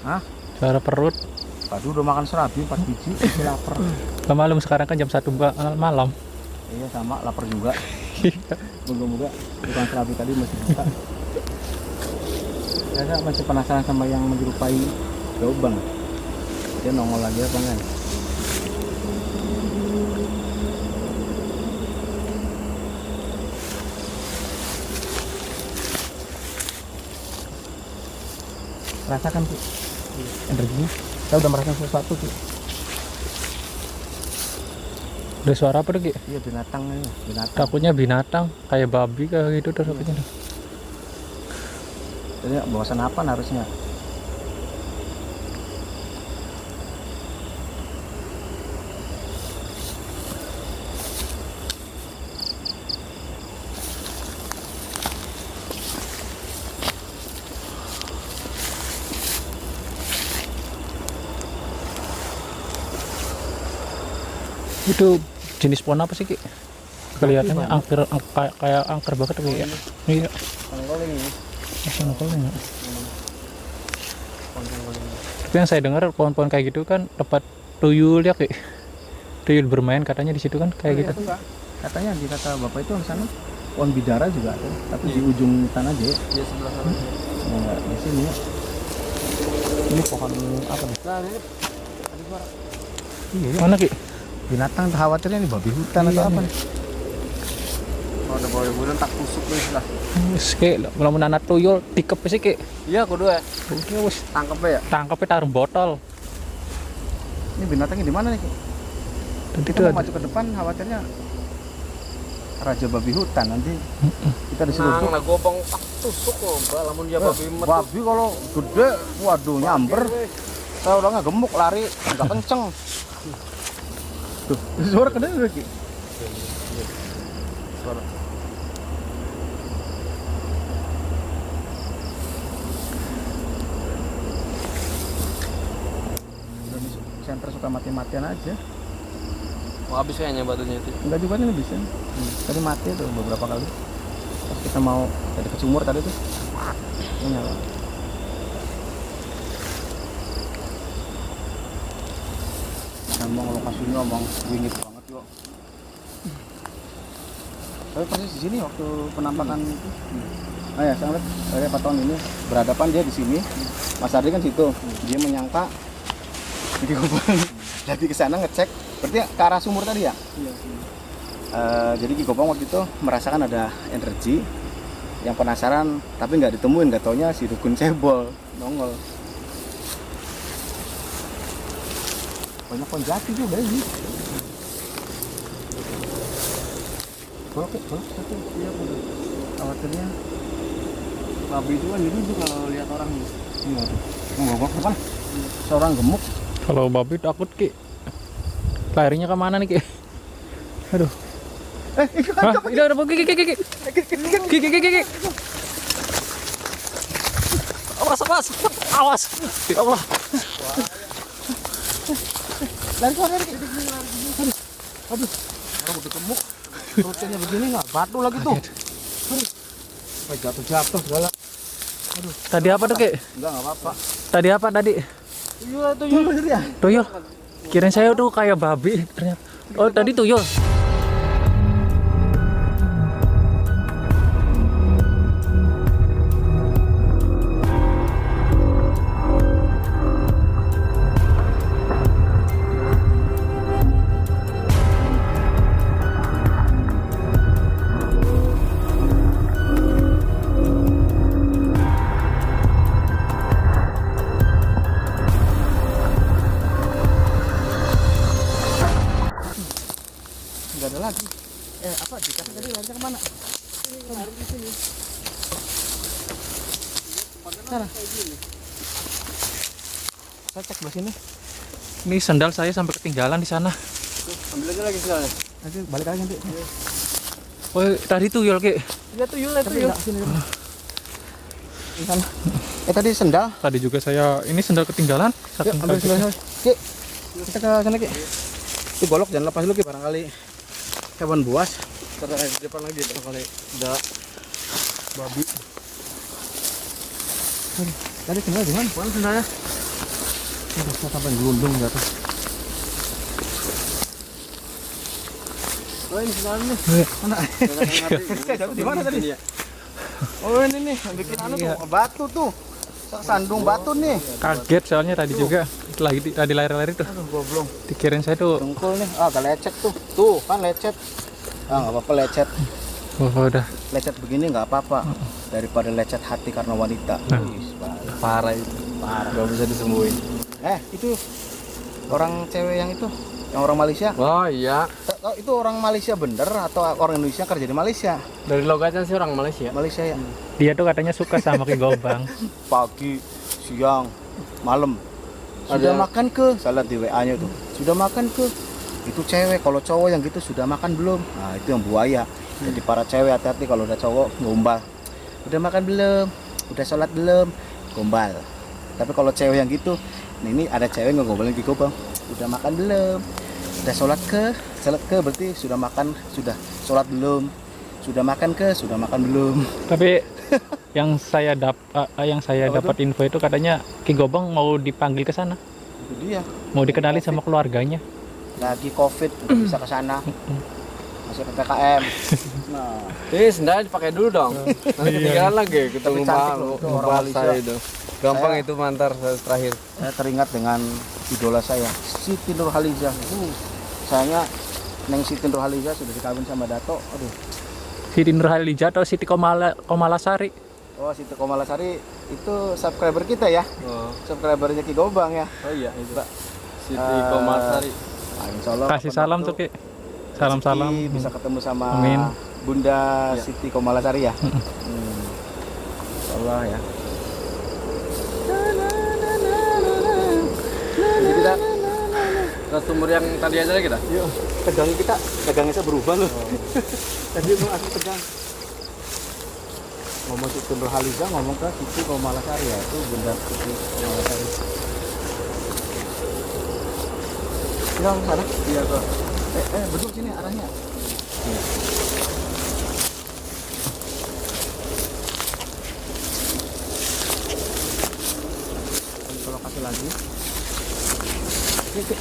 Speaker 2: Hah?
Speaker 1: Suara perut.
Speaker 2: Tadi udah makan serabi 4 biji, masih lapar.
Speaker 1: Malam sekarang kan jam 1 malam.
Speaker 2: Iya sama, lapar juga. Moga-moga bukan serabi tadi masih buka. Saya masih penasaran sama yang menyerupai lubang. Dia nongol lagi apa enggak? Rasakan tuh energinya. Saya udah merasakan sesuatu tuh.
Speaker 1: Ada suara apa tuh Ki?
Speaker 2: Iya binatang.
Speaker 1: Takutnya binatang kayak babi kayak gitu terus takutnya.
Speaker 2: Jadi bawasan apa harusnya?
Speaker 1: Itu jenis pohon apa sih Ki? Kelihatannya angker kayak angker banget Ki ya. Iya.
Speaker 3: Pangkoling ini.
Speaker 1: Angkernya. Tapi yang saya dengar pohon-pohon kayak gitu kan tempat tuyul ya Ki. Tuyul bermain katanya di situ kan kayak gitu.
Speaker 2: Katanya di kata bapak itu di sana pohon bidara juga ada, tapi di ujung sana aja ya.
Speaker 3: Dia sebelah sana.
Speaker 2: Enggak di sini ya. Ini pohon apa nih?
Speaker 3: Nah, ini ada suara.
Speaker 2: Iya,
Speaker 1: Mana Ki?
Speaker 2: binatang khawatirnya ini babi hutan atau
Speaker 1: Iya,
Speaker 2: apa
Speaker 1: nih.
Speaker 2: nih?
Speaker 3: Kalau ada bawa bulan tak tusuk nih lah.
Speaker 1: Wis Ki, belum anak tuyul tikep sih Ki.
Speaker 3: Iya, kudu ya.
Speaker 1: Oke wis
Speaker 3: Tangkep ya.
Speaker 1: tangkapnya taruh botol.
Speaker 2: Ini binatangnya di mana nih? Ki?
Speaker 1: Nanti
Speaker 2: Kita
Speaker 1: tuh
Speaker 2: mau maju ke depan khawatirnya raja babi hutan nanti kita disuruh
Speaker 3: Nang, lah gobang tak tusuk kok, Mbak. Lamun dia babi metu.
Speaker 2: babi kalau gede, waduh nyamber. Saya udah nggak gemuk lari, nggak kenceng. Tuh, suara kedengeran lagi.
Speaker 3: Suara.
Speaker 2: Center suka mati-matian aja.
Speaker 3: Mau habis kayaknya batunya itu.
Speaker 2: Enggak juga nih bisa. Tadi mati tuh beberapa kali. Pas kita mau tadi ke sumur tadi tuh. Ini nyala. Ngomong lokasinya bang, wingit banget yuk. Tapi persis di sini waktu penampakan itu. Nah ya, saya lihat tahun ini berhadapan dia di sini. Mas Ardi kan situ. Dia menyangka jadi korban. Jadi ke sana ngecek, berarti ke arah sumur tadi ya?
Speaker 3: Iya.
Speaker 2: Jadi Ki Gobang waktu itu merasakan ada energi, yang penasaran tapi nggak ditemuin, nggak taunya si dukun cebol nongol. Banyak pohon jati juga ini. Bolok satu.
Speaker 3: Iya betul. Khawatirnya babi itu kan gitu tuh kalau lihat orang.
Speaker 2: Iya tuh. Ngobok depan. Seorang gemuk.
Speaker 1: Kalau babi takut Ki. Larinya kemana nih Ki? Aduh. Hah, udah Ki. Ki. Awas. Ya Allah.
Speaker 2: Lari keluar lari. Aduh. Orang udah gemuk. Perutnya begini nggak? Batu lagi tuh. Aduh. Sampai jatuh segala. Aduh.
Speaker 1: Tadi apa tuh Ki?
Speaker 2: Enggak apa-apa.
Speaker 1: Tadi apa tadi?
Speaker 2: Tuyul ya.
Speaker 1: Tuyul. Kirain saya tuh kayak babi ternyata. Oh, tadi tuyul.
Speaker 2: Enggak ada lagi. Apa dikasih tadi larinya kemana? Lari di sini. Sana. Saya cek sebelah sini.
Speaker 1: Ini sandal saya sampai ketinggalan di sana.
Speaker 3: Ambil aja lagi sekali.
Speaker 2: Nanti balik lagi nanti.
Speaker 1: Oh, tadi tuyul Ki.
Speaker 3: Iya tuyul
Speaker 2: Tapi enggak sini. Di sana. Tadi sendal.
Speaker 1: Tadi juga saya ini sandal ketinggalan.
Speaker 2: Yuk, ambil sebelah sana. Ki. Kita ke sana Ki. Itu golok jangan lepas dulu Ki, barangkali hewan buas.
Speaker 3: Terus di depan lagi barangkali ada babi.
Speaker 2: Tadi sendal di mana?
Speaker 3: Mana sendalnya?
Speaker 2: Udah sampai gelundung jatuh.
Speaker 3: Oh ini sendalnya nih.
Speaker 2: Mana? Jatuh di mana tadi? Oh ini nih, yang bikin anu tuh, batu tuh. Sandung batu nih.
Speaker 1: Kaget soalnya tadi juga tadi lari-lari tuh.
Speaker 2: Aduh, goblong.
Speaker 1: Dikirain saya tuh.
Speaker 2: Dengkul nih. Ah, agak lecet tuh. Tuh, kan lecet. Ah, nggak apa-apa lecet.
Speaker 1: Oh, udah.
Speaker 2: Lecet begini nggak apa-apa. Daripada lecet hati karena wanita. Wih,
Speaker 3: Parah itu.
Speaker 2: parah.
Speaker 3: Gak bisa disembuhin.
Speaker 2: Itu orang cewek yang itu, yang orang Malaysia.
Speaker 3: Oh iya.
Speaker 2: Itu orang Malaysia bener atau orang Indonesia kerja di Malaysia?
Speaker 3: Dari logatnya sih orang Malaysia.
Speaker 2: Malaysia ya.
Speaker 1: Dia tuh katanya suka sama Ki Gobang.
Speaker 2: Pagi, siang, malam. Sudah
Speaker 3: Ada-
Speaker 2: makan ke? Salah di WA-nya tuh. Sudah makan ke? Itu cewek. Kalau cowok yang gitu sudah makan belum? Nah, itu yang buaya. Jadi para cewek hati-hati kalau udah cowok gombal. Udah makan belum? Udah sholat belum? Gombal. Tapi kalau cewek yang gitu, nah ini ada cewek ngegombalin Ki Gobang. Udah makan belum? Udah sholat ke? Sholat ke berarti sudah makan, sudah sholat belum? Sudah makan ke? Sudah makan belum?
Speaker 1: Tapi yang saya dapat info itu katanya Ki Gobang mau dipanggil ke sana,
Speaker 2: Itu dia.
Speaker 1: mau dikenali sama keluarganya.
Speaker 2: Lagi Covid udah bisa ke sana. Masih PPKM. Nah,
Speaker 3: Sendalnya dipakai dulu dong. Nanti ketinggalan lagi ketemu
Speaker 2: Tapi cantik loh, itu orang
Speaker 3: bahasa
Speaker 2: Malaysia.
Speaker 3: itu. Gampang
Speaker 2: Saya-
Speaker 3: itu mantar terakhir.
Speaker 2: saya teringat dengan idola saya, Siti Nurhaliza. Sayangnya Neng Siti Nurhaliza sudah dikawin sama Dato. Aduh.
Speaker 1: Siti Nurhaliza atau Siti Komalasari?
Speaker 2: Oh, Siti Komalasari itu subscriber kita ya.
Speaker 3: Oh,
Speaker 2: Subscribernya Ki Gobang ya.
Speaker 3: iya itu. Siti
Speaker 2: Eh,
Speaker 3: Komasari.
Speaker 2: Nah, insya Allah
Speaker 1: Kasih
Speaker 2: kapan
Speaker 1: salam
Speaker 2: waktu
Speaker 1: tuh Ki. Salam-salam.
Speaker 2: rezeki bisa ketemu sama
Speaker 1: Amin.
Speaker 2: Bunda
Speaker 3: Ya.
Speaker 2: Siti Komalasari ya. Insya Allah ya. Jadi kita
Speaker 3: Ke sumur yang tadi aja kita.
Speaker 2: yuk, tegangnya kita, tegangnya saya berubah loh. Tadi mau asli tegang. Ngomong Siti Nurhaliza, ngomong ke Siti Komalasari ya, itu Bunda Siti Komalasari. Kita ke sana?
Speaker 3: Iya tuh.
Speaker 2: Betul sini arahnya. Ke lokasi lagi. Oke.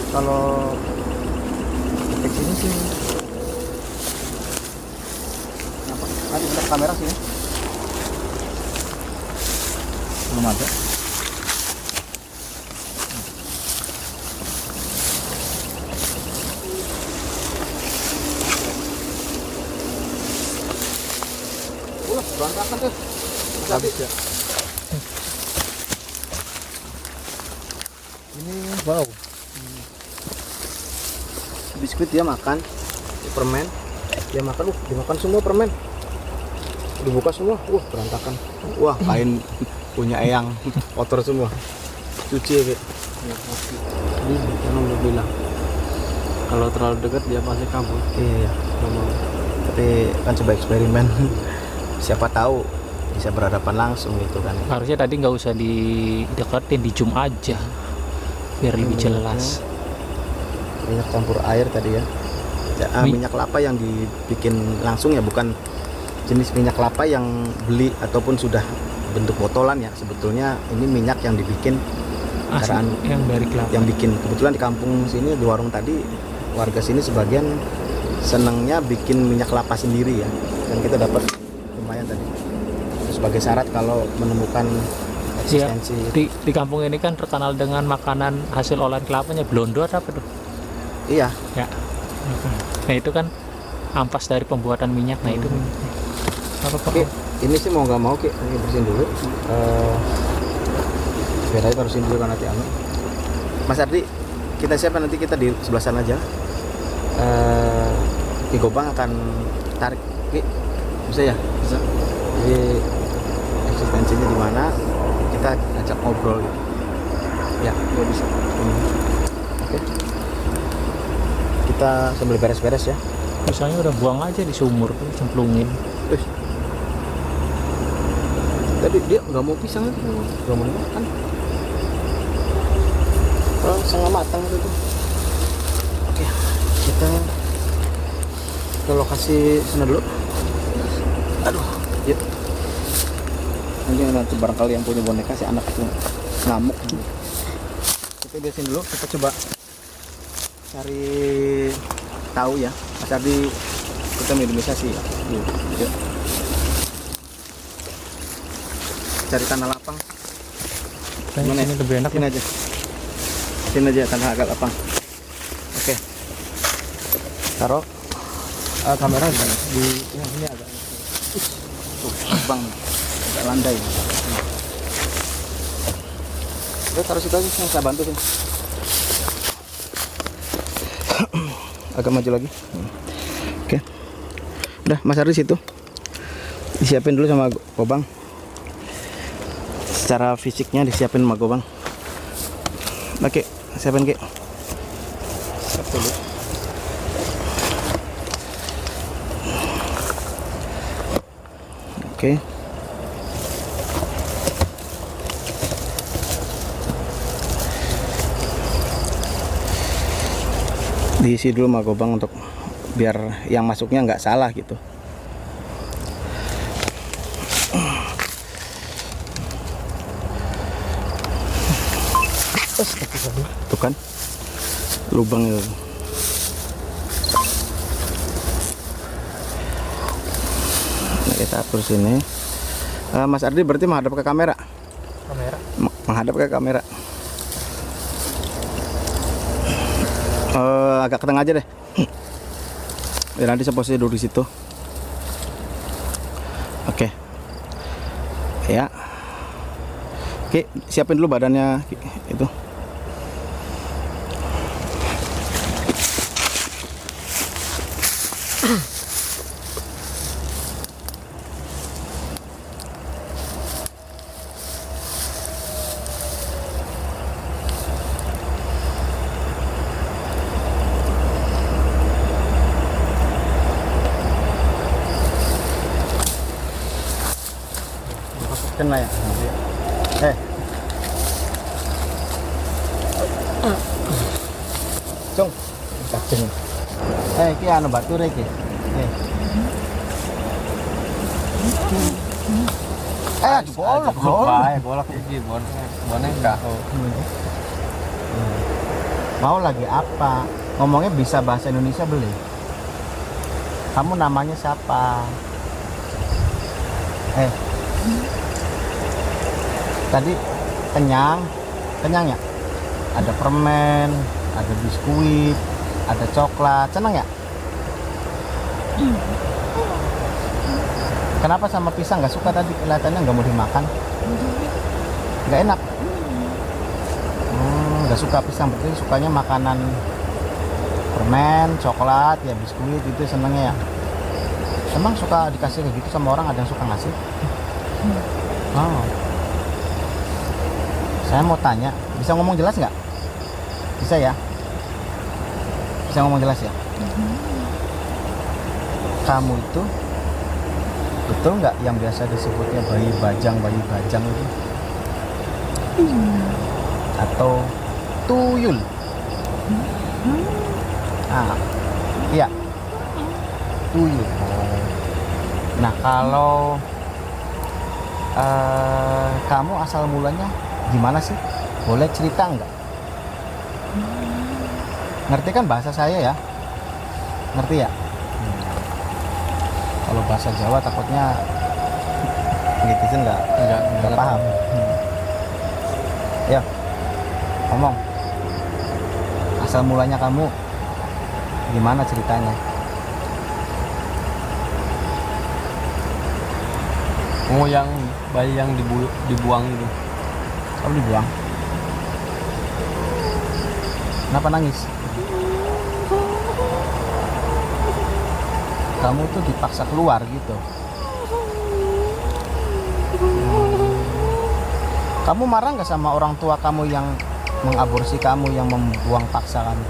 Speaker 2: Kalau di sini sih, kenapa? Nanti kita ke kamera sini. Belum ada.
Speaker 3: habis ya.
Speaker 2: Ini wow. Biskuit dia makan, permen dia makan, dimakan semua permen, dibuka semua, berantakan. Wah, kain punya Eyang kotor semua, cuci ya Ki.
Speaker 3: Jangan udah bilang kalau terlalu dekat dia pasti kabur.
Speaker 2: Iya, tapi kan coba eksperimen. Siapa tahu bisa berhadapan langsung gitu kan.
Speaker 1: Harusnya tadi nggak usah dideketin, di zoom aja biar lebih jelas.
Speaker 2: Minyak campur air tadi ya. Minyak kelapa yang dibikin langsung ya, bukan jenis minyak kelapa yang beli ataupun sudah bentuk botolan ya. Sebetulnya ini minyak yang dibikin
Speaker 1: Asli, yang dari kelapa.
Speaker 2: yang bikin. Kebetulan di kampung sini, di warung tadi, warga sini sebagian senangnya bikin minyak kelapa sendiri ya, dan kita dapat lumayan tadi. Sebagai syarat kalau menemukan
Speaker 1: Iya,
Speaker 2: eksistensi
Speaker 1: di kampung ini kan terkenal dengan makanan hasil olahan kelapanya, blondo atau apa tuh?
Speaker 2: iya.
Speaker 1: Ya. Nah itu kan ampas dari pembuatan minyak. Nah itu apa
Speaker 2: Oke, ini sih mau nggak mau Ki, ini bersihin dulu. Biar aja bersihin dulu kan nanti anu. Mas Ardi, kita siapkan, nanti kita di sebelah sana aja. Ki Gobang akan tarik Ki, bisa ya?
Speaker 3: Bisa.
Speaker 2: Jadi eksistensinya di mana? Kita ajak ngobrol gitu. Ya,
Speaker 3: bisa.
Speaker 2: Oke. Kita sambil beres-beres ya.
Speaker 1: misalnya udah buang aja di sumur tuh, cemplungin.
Speaker 2: Tadi dia nggak mau pisang itu, nggak mau makan. Oh, setengah matang itu tuh. Oke, kita ke lokasi sana dulu. Aduh, yuk. Nanti barangkali yang punya boneka si anak itu ngamuk. Kita biasin dulu, kita coba cari tahu ya. Mas Ardi, kita minimalisasi ya. Yuk. Cari tanah lapang.
Speaker 1: Kayaknya ini lebih enak.
Speaker 2: Sini aja. Sini aja, tanah agak lapang. Oke. Taruh kamera di yang ini agak. Tuh, bang. Agak landai. Oke, taruh situ aja, saya bantu sini. Agak maju lagi. Oke. Udah, Mas Ardi situ. Disiapin dulu sama Gobang. Secara fisiknya disiapin sama Gobang. Oke, siapin Ki. Siap dulu. Oke. Diisi dulu sama Gobang untuk biar yang masuknya nggak salah gitu. Tuh kan lubang itu. Nah, kita atur sini. Mas Ardi berarti menghadap ke kamera. Menghadap ke kamera. Agak ke tengah aja deh. Ya, nanti saya posisi dulu di situ. Oke. Ya. Oke, siapin dulu badannya itu. Kena ya. Cung, cacing. Iki anu batur iki.
Speaker 3: Bolak iki boneka.
Speaker 2: Mau lagi apa? Ngomongnya bisa bahasa Indonesia beli. Kamu namanya siapa? Tadi kenyang ya? Ada permen, ada biskuit, ada coklat, senang ya? Kenapa sama pisang nggak suka tadi? Kelihatannya nggak mau dimakan. Nggak enak. Nggak suka pisang, berarti sukanya makanan permen, coklat, ya biskuit itu senengnya ya. Emang suka dikasih kayak gitu sama orang, ada yang suka ngasih? Oh. Saya mau tanya, bisa ngomong jelas nggak? Bisa ya? Bisa ngomong jelas ya? Kamu itu betul nggak yang biasa disebutnya bayi bajang itu? Atau tuyul? Iya, tuyul. Nah, kalau kamu asal mulanya gimana sih? Boleh cerita nggak? Ngerti kan bahasa saya ya? Ngerti ya? Kalau bahasa Jawa takutnya netizen nggak paham. Ya, ngomong. Asal mulanya kamu gimana ceritanya?
Speaker 3: Oh, yang bayi yang dibuang itu.
Speaker 2: Kamu dibuang? Kenapa nangis? Kamu tuh dipaksa keluar gitu. Kamu marah nggak sama orang tua kamu yang mengaborsi kamu, yang membuang paksa kamu?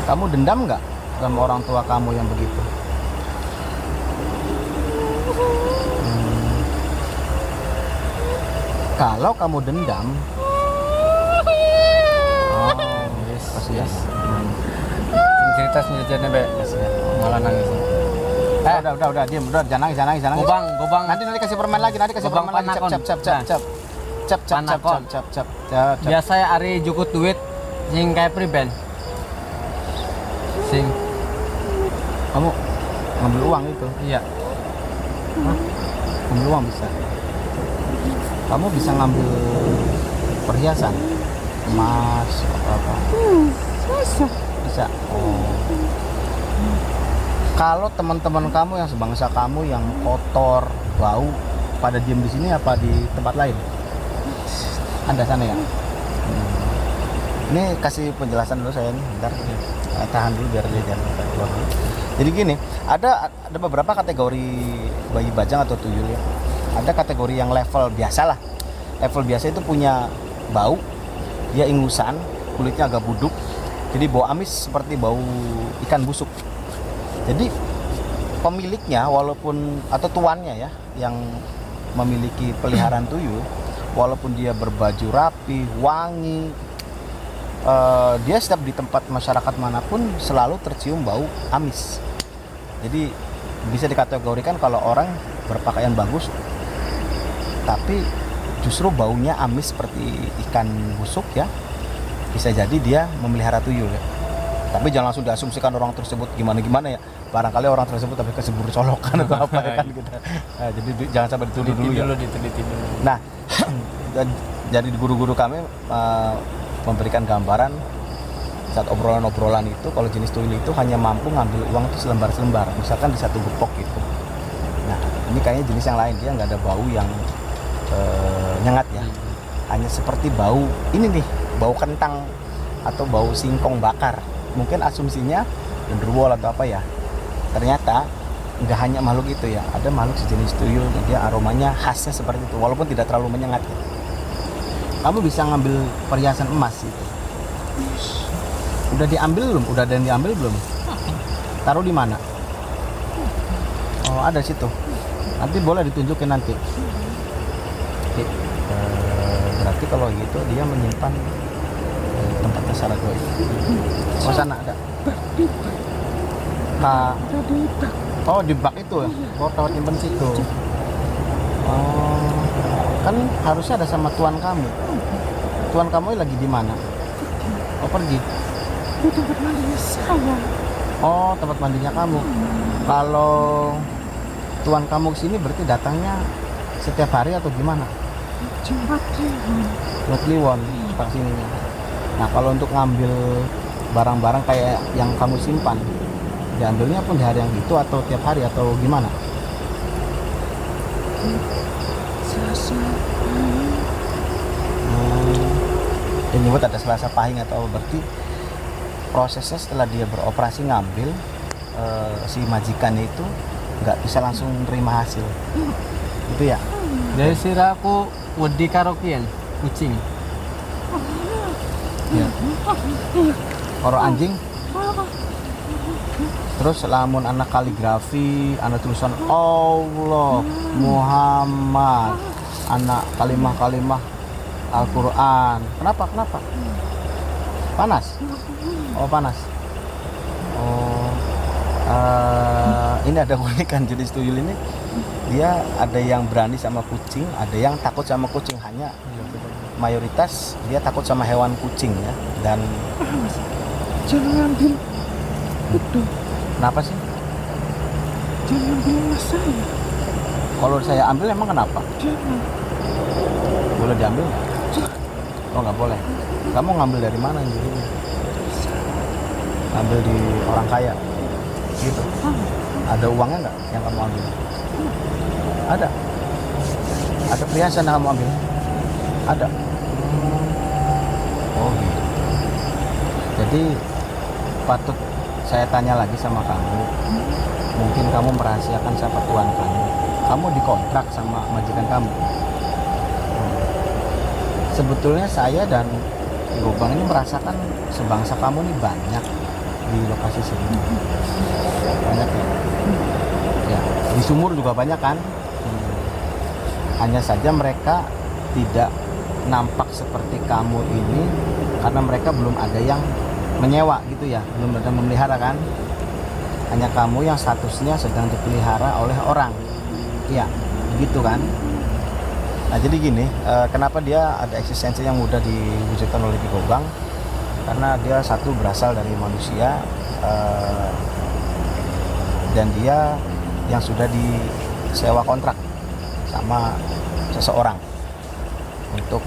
Speaker 2: Kamu dendam nggak sama orang tua kamu yang begitu? Kalau kamu dendam, kasihan.
Speaker 3: Cerita sendiriannya be, malah nangis.
Speaker 2: Udah, diam, udah, jangan nangis.
Speaker 3: Gobang.
Speaker 2: Nanti kasih permen lagi,
Speaker 3: Gobang
Speaker 2: permen lagi. Cap.
Speaker 3: Biasa ya Ari jukut duit sing kayak priben. Sing
Speaker 2: Kamu ngambil uang itu?
Speaker 3: iya.
Speaker 2: Ngambil uang bisa. Kamu bisa ngambil perhiasan, emas, apa? Bisa. Oh. Kalau teman-teman kamu yang sebangsa kamu yang kotor, bau, pada diem di sini apa di tempat lain? Anda sana ya? Ini kasih penjelasan dulu saya nih, bentar. Tahan dulu biar dia jangan keluar dulu. Jadi gini, ada beberapa kategori bayi bajang atau tuyul ya. Ada kategori yang level biasa lah. Level biasa itu punya bau, dia ingusan, kulitnya agak buduk, jadi bau amis seperti bau ikan busuk. Jadi pemiliknya walaupun atau tuannya ya yang memiliki peliharaan tuyul, walaupun dia berbaju rapi, wangi, dia setiap di tempat masyarakat manapun selalu tercium bau amis. Jadi bisa dikategorikan kalau orang berpakaian bagus tapi justru baunya amis seperti ikan busuk ya, bisa jadi dia memelihara tuyul ya. Tapi jangan langsung diasumsikan orang tersebut gimana ya, barangkali orang tersebut tapi kesebur colokan atau apa ya kan gitu. Nah, jadi jangan sampai dituduh dulu ya.
Speaker 3: Diteliti dulu.
Speaker 2: Nah, jadi guru-guru kami memberikan gambaran saat obrolan-obrolan itu, kalau jenis tuyul itu hanya mampu ngambil uang itu selembar-selembar, misalkan di satu gepok gitu. Nah, ini kayaknya jenis yang lain, dia nggak ada bau yang nyengat ya, hanya seperti bau ini nih, bau kentang atau bau singkong bakar. Mungkin asumsinya genderuwo atau apa ya, ternyata nggak hanya makhluk itu ya, ada makhluk sejenis tuyul, dia aromanya khasnya seperti itu, walaupun tidak terlalu menyengat ya. Kamu bisa ngambil perhiasan emas itu. Udah diambil belum? Udah ada yang diambil belum? Taruh di mana? Oh, ada situ. Nanti boleh ditunjukin nanti. Oke. Berarti kalau gitu dia menyimpan tempatnya secara goib. Oh, sana ada. Oh, di bak itu ya? Oh, tempat nyimpen situ. Oh, kan harusnya ada sama tuan kamu. Tuan kamu lagi di mana? Oh, pergi.
Speaker 4: Di tempat mandinya saya.
Speaker 2: Oh, tempat mandinya kamu. Kalau tuan kamu kesini berarti datangnya setiap hari atau gimana?
Speaker 4: Jumat Kliwon.
Speaker 2: Buat Kliwon ke sini. Nah, kalau untuk ngambil barang-barang kayak yang kamu simpan, Diambilnya pun di hari yang itu atau tiap hari atau gimana?
Speaker 4: Selasa.
Speaker 2: Ini buat ada Selasa Pahing atau berarti prosesnya setelah dia beroperasi ngambil si majikannya itu nggak bisa langsung terima hasil. Itu ya?
Speaker 3: Dari sira aku wedi karaokean kucing.
Speaker 2: Ya. Oro anjing. Terus lamun anak kaligrafi, anak tulisan Allah, Muhammad, anak kalimah-kalimah Al-Quran. Kenapa? Panas? Oh panas. Oh, ini ada keunikan jenis tuyul ini. Dia ada yang berani sama kucing, ada yang takut sama kucing. Hanya mayoritas dia takut sama hewan kucing ya. Dan
Speaker 4: Jangan ambil itu.
Speaker 2: kenapa sih?
Speaker 4: Jangan ambil emas saya.
Speaker 2: Kalau saya ambil emang kenapa?
Speaker 4: Jangan.
Speaker 2: Boleh diambil nggak? Oh nggak boleh. Kamu ngambil dari mana nyurinya? Ngambil di orang kaya. Gitu. Ada uangnya nggak yang kamu ambil? Ada. Ada perhiasan yang kamu ambil? Ada. Oh gitu. Jadi patut saya tanya lagi sama kamu. Mungkin kamu merahasiakan siapa Tuhan kamu. Kamu dikontrak sama majikan kamu. Sebetulnya saya dan Gobang ini merasakan sebangsa kamu nih banyak di lokasi sini. Banyak ya. Ya, di sumur juga banyak kan. Hanya saja mereka tidak nampak seperti kamu ini karena mereka belum ada yang menyewa gitu ya, belum ada memelihara kan. Hanya kamu yang statusnya sedang dipelihara oleh orang. Iya, begitu kan. Nah jadi gini, kenapa dia ada eksistensi yang mudah diwujudkan oleh Ki Gobang? Karena dia satu berasal dari manusia dan dia yang sudah disewa kontrak sama seseorang untuk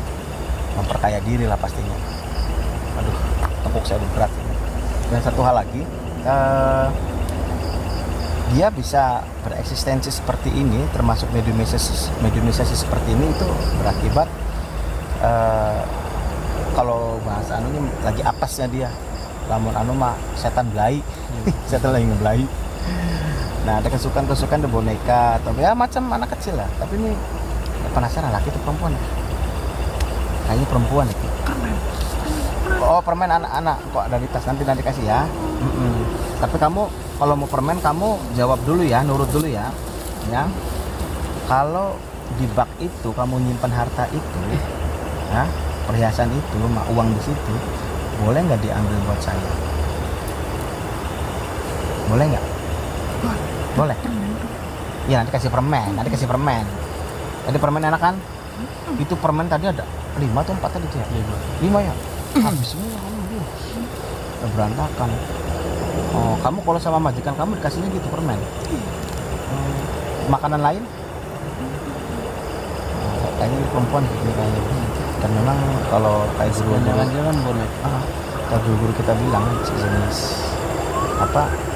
Speaker 2: memperkaya diri lah pastinya. Aduh, tepuk saya udah berat. Dan satu hal lagi, dia bisa bereksistensi seperti ini, termasuk mediumisasi seperti ini, itu berakibat kalau bahasa anu ini lagi apesnya dia. Lamun anu mah setan belai, setan lagi ngebelai. Nah ada kesukaan ada boneka atau ya macam anak kecil lah. Tapi ini penasaran, laki itu perempuan? Kayaknya perempuan itu. Oh permen anak-anak kok ada di tas, nanti kasih ya. Tapi kamu kalau mau permen kamu jawab dulu ya, nurut dulu ya. Ya. Kalau di bak itu kamu nyimpan harta itu, ya, perhiasan itu, uang di situ, boleh nggak diambil buat saya? Boleh nggak? Boleh. Iya nanti kasih permen. Tadi permen enak kan? Itu permen tadi ada 5 atau 4 tadi ya? 5 ya? Habis semua kamu. Udah berantakan. Oh, kamu kalau sama majikan kamu dikasihnya gitu permen. Makanan lain? Kayaknya ini perempuan gitu kayaknya. Dan memang kalau kayak guru
Speaker 3: Jangan-jangan bonek.
Speaker 2: guru kita bilang sejenis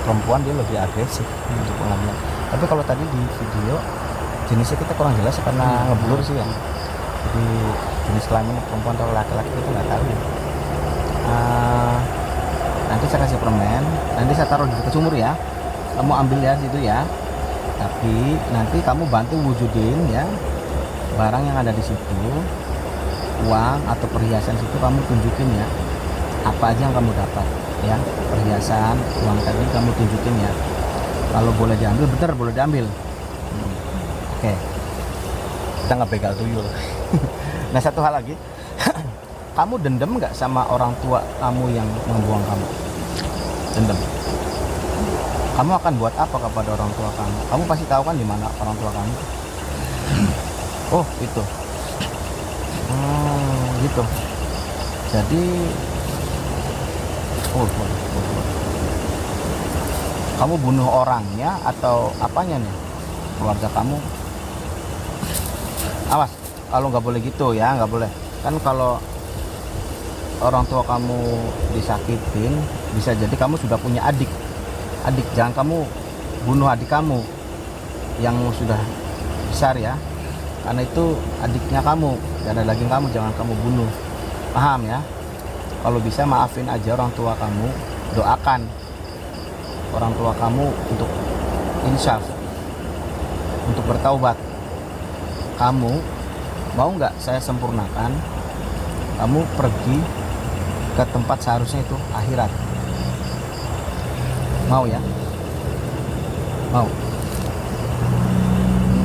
Speaker 2: perempuan dia lebih agresif untuk pengambilan. Tapi kalau tadi di video jenisnya kita kurang jelas karena ngeblur sih ya. Jadi jenis kelamin perempuan atau laki-laki kita nggak tahu. Nanti saya kasih permen, nanti saya taruh di dekat sumur ya. Kamu ambil ya situ ya. Tapi nanti kamu bantu wujudin ya barang yang ada di situ, uang atau perhiasan situ kamu tunjukin ya. Apa aja yang kamu dapat ya, perhiasan, uang tadi kamu tunjukin ya. Kalau boleh diambil, bener boleh diambil. Oke. Kita nggak begal tuyul. Nah satu hal lagi. Kamu dendam nggak sama orang tua kamu yang membuang kamu? Dendam. Kamu akan buat apa kepada orang tua kamu? Kamu pasti tahu kan di mana orang tua kamu? Oh itu. Gitu. Jadi, kamu bunuh orangnya atau apanya nih? Keluarga kamu? Awas, kalau nggak boleh gitu ya, nggak boleh. Kan kalau orang tua kamu disakitin, bisa jadi kamu sudah punya adik adik, jangan kamu bunuh adik kamu yang sudah besar ya, karena itu adiknya kamu, darah daging kamu, jangan kamu bunuh. Paham ya? Kalau bisa maafin aja orang tua kamu, doakan orang tua kamu untuk insaf, untuk bertaubat. Kamu mau nggak saya sempurnakan, kamu pergi ke tempat seharusnya itu akhirat. Mau ya? Mau?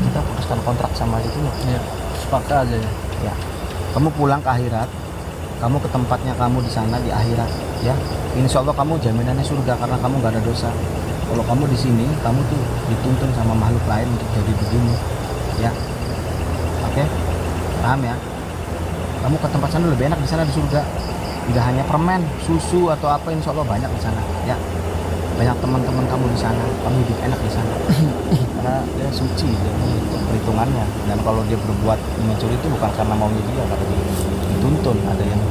Speaker 2: Kita putuskan kontrak sama itu loh.
Speaker 3: Ya, sepakat aja ya.
Speaker 2: Ya, kamu pulang ke akhirat, kamu ke tempatnya kamu di sana di akhirat, ya. Insya Allah kamu jaminannya surga karena kamu gak ada dosa. Kalau kamu di sini, kamu tuh dituntun sama makhluk lain untuk jadi begini, ya. Oke, paham ya? Kamu ke tempat sana lebih enak di sana di surga. Tidak hanya permen, susu atau apa, insya Allah banyak di sana, ya. Banyak teman-teman kamu di sana, kamu hidup enak di sana. Karena dia suci, jadi itu perhitungannya. Dan kalau dia berbuat mencuri itu bukan karena maunya dia, karena dia dituntun, ada yang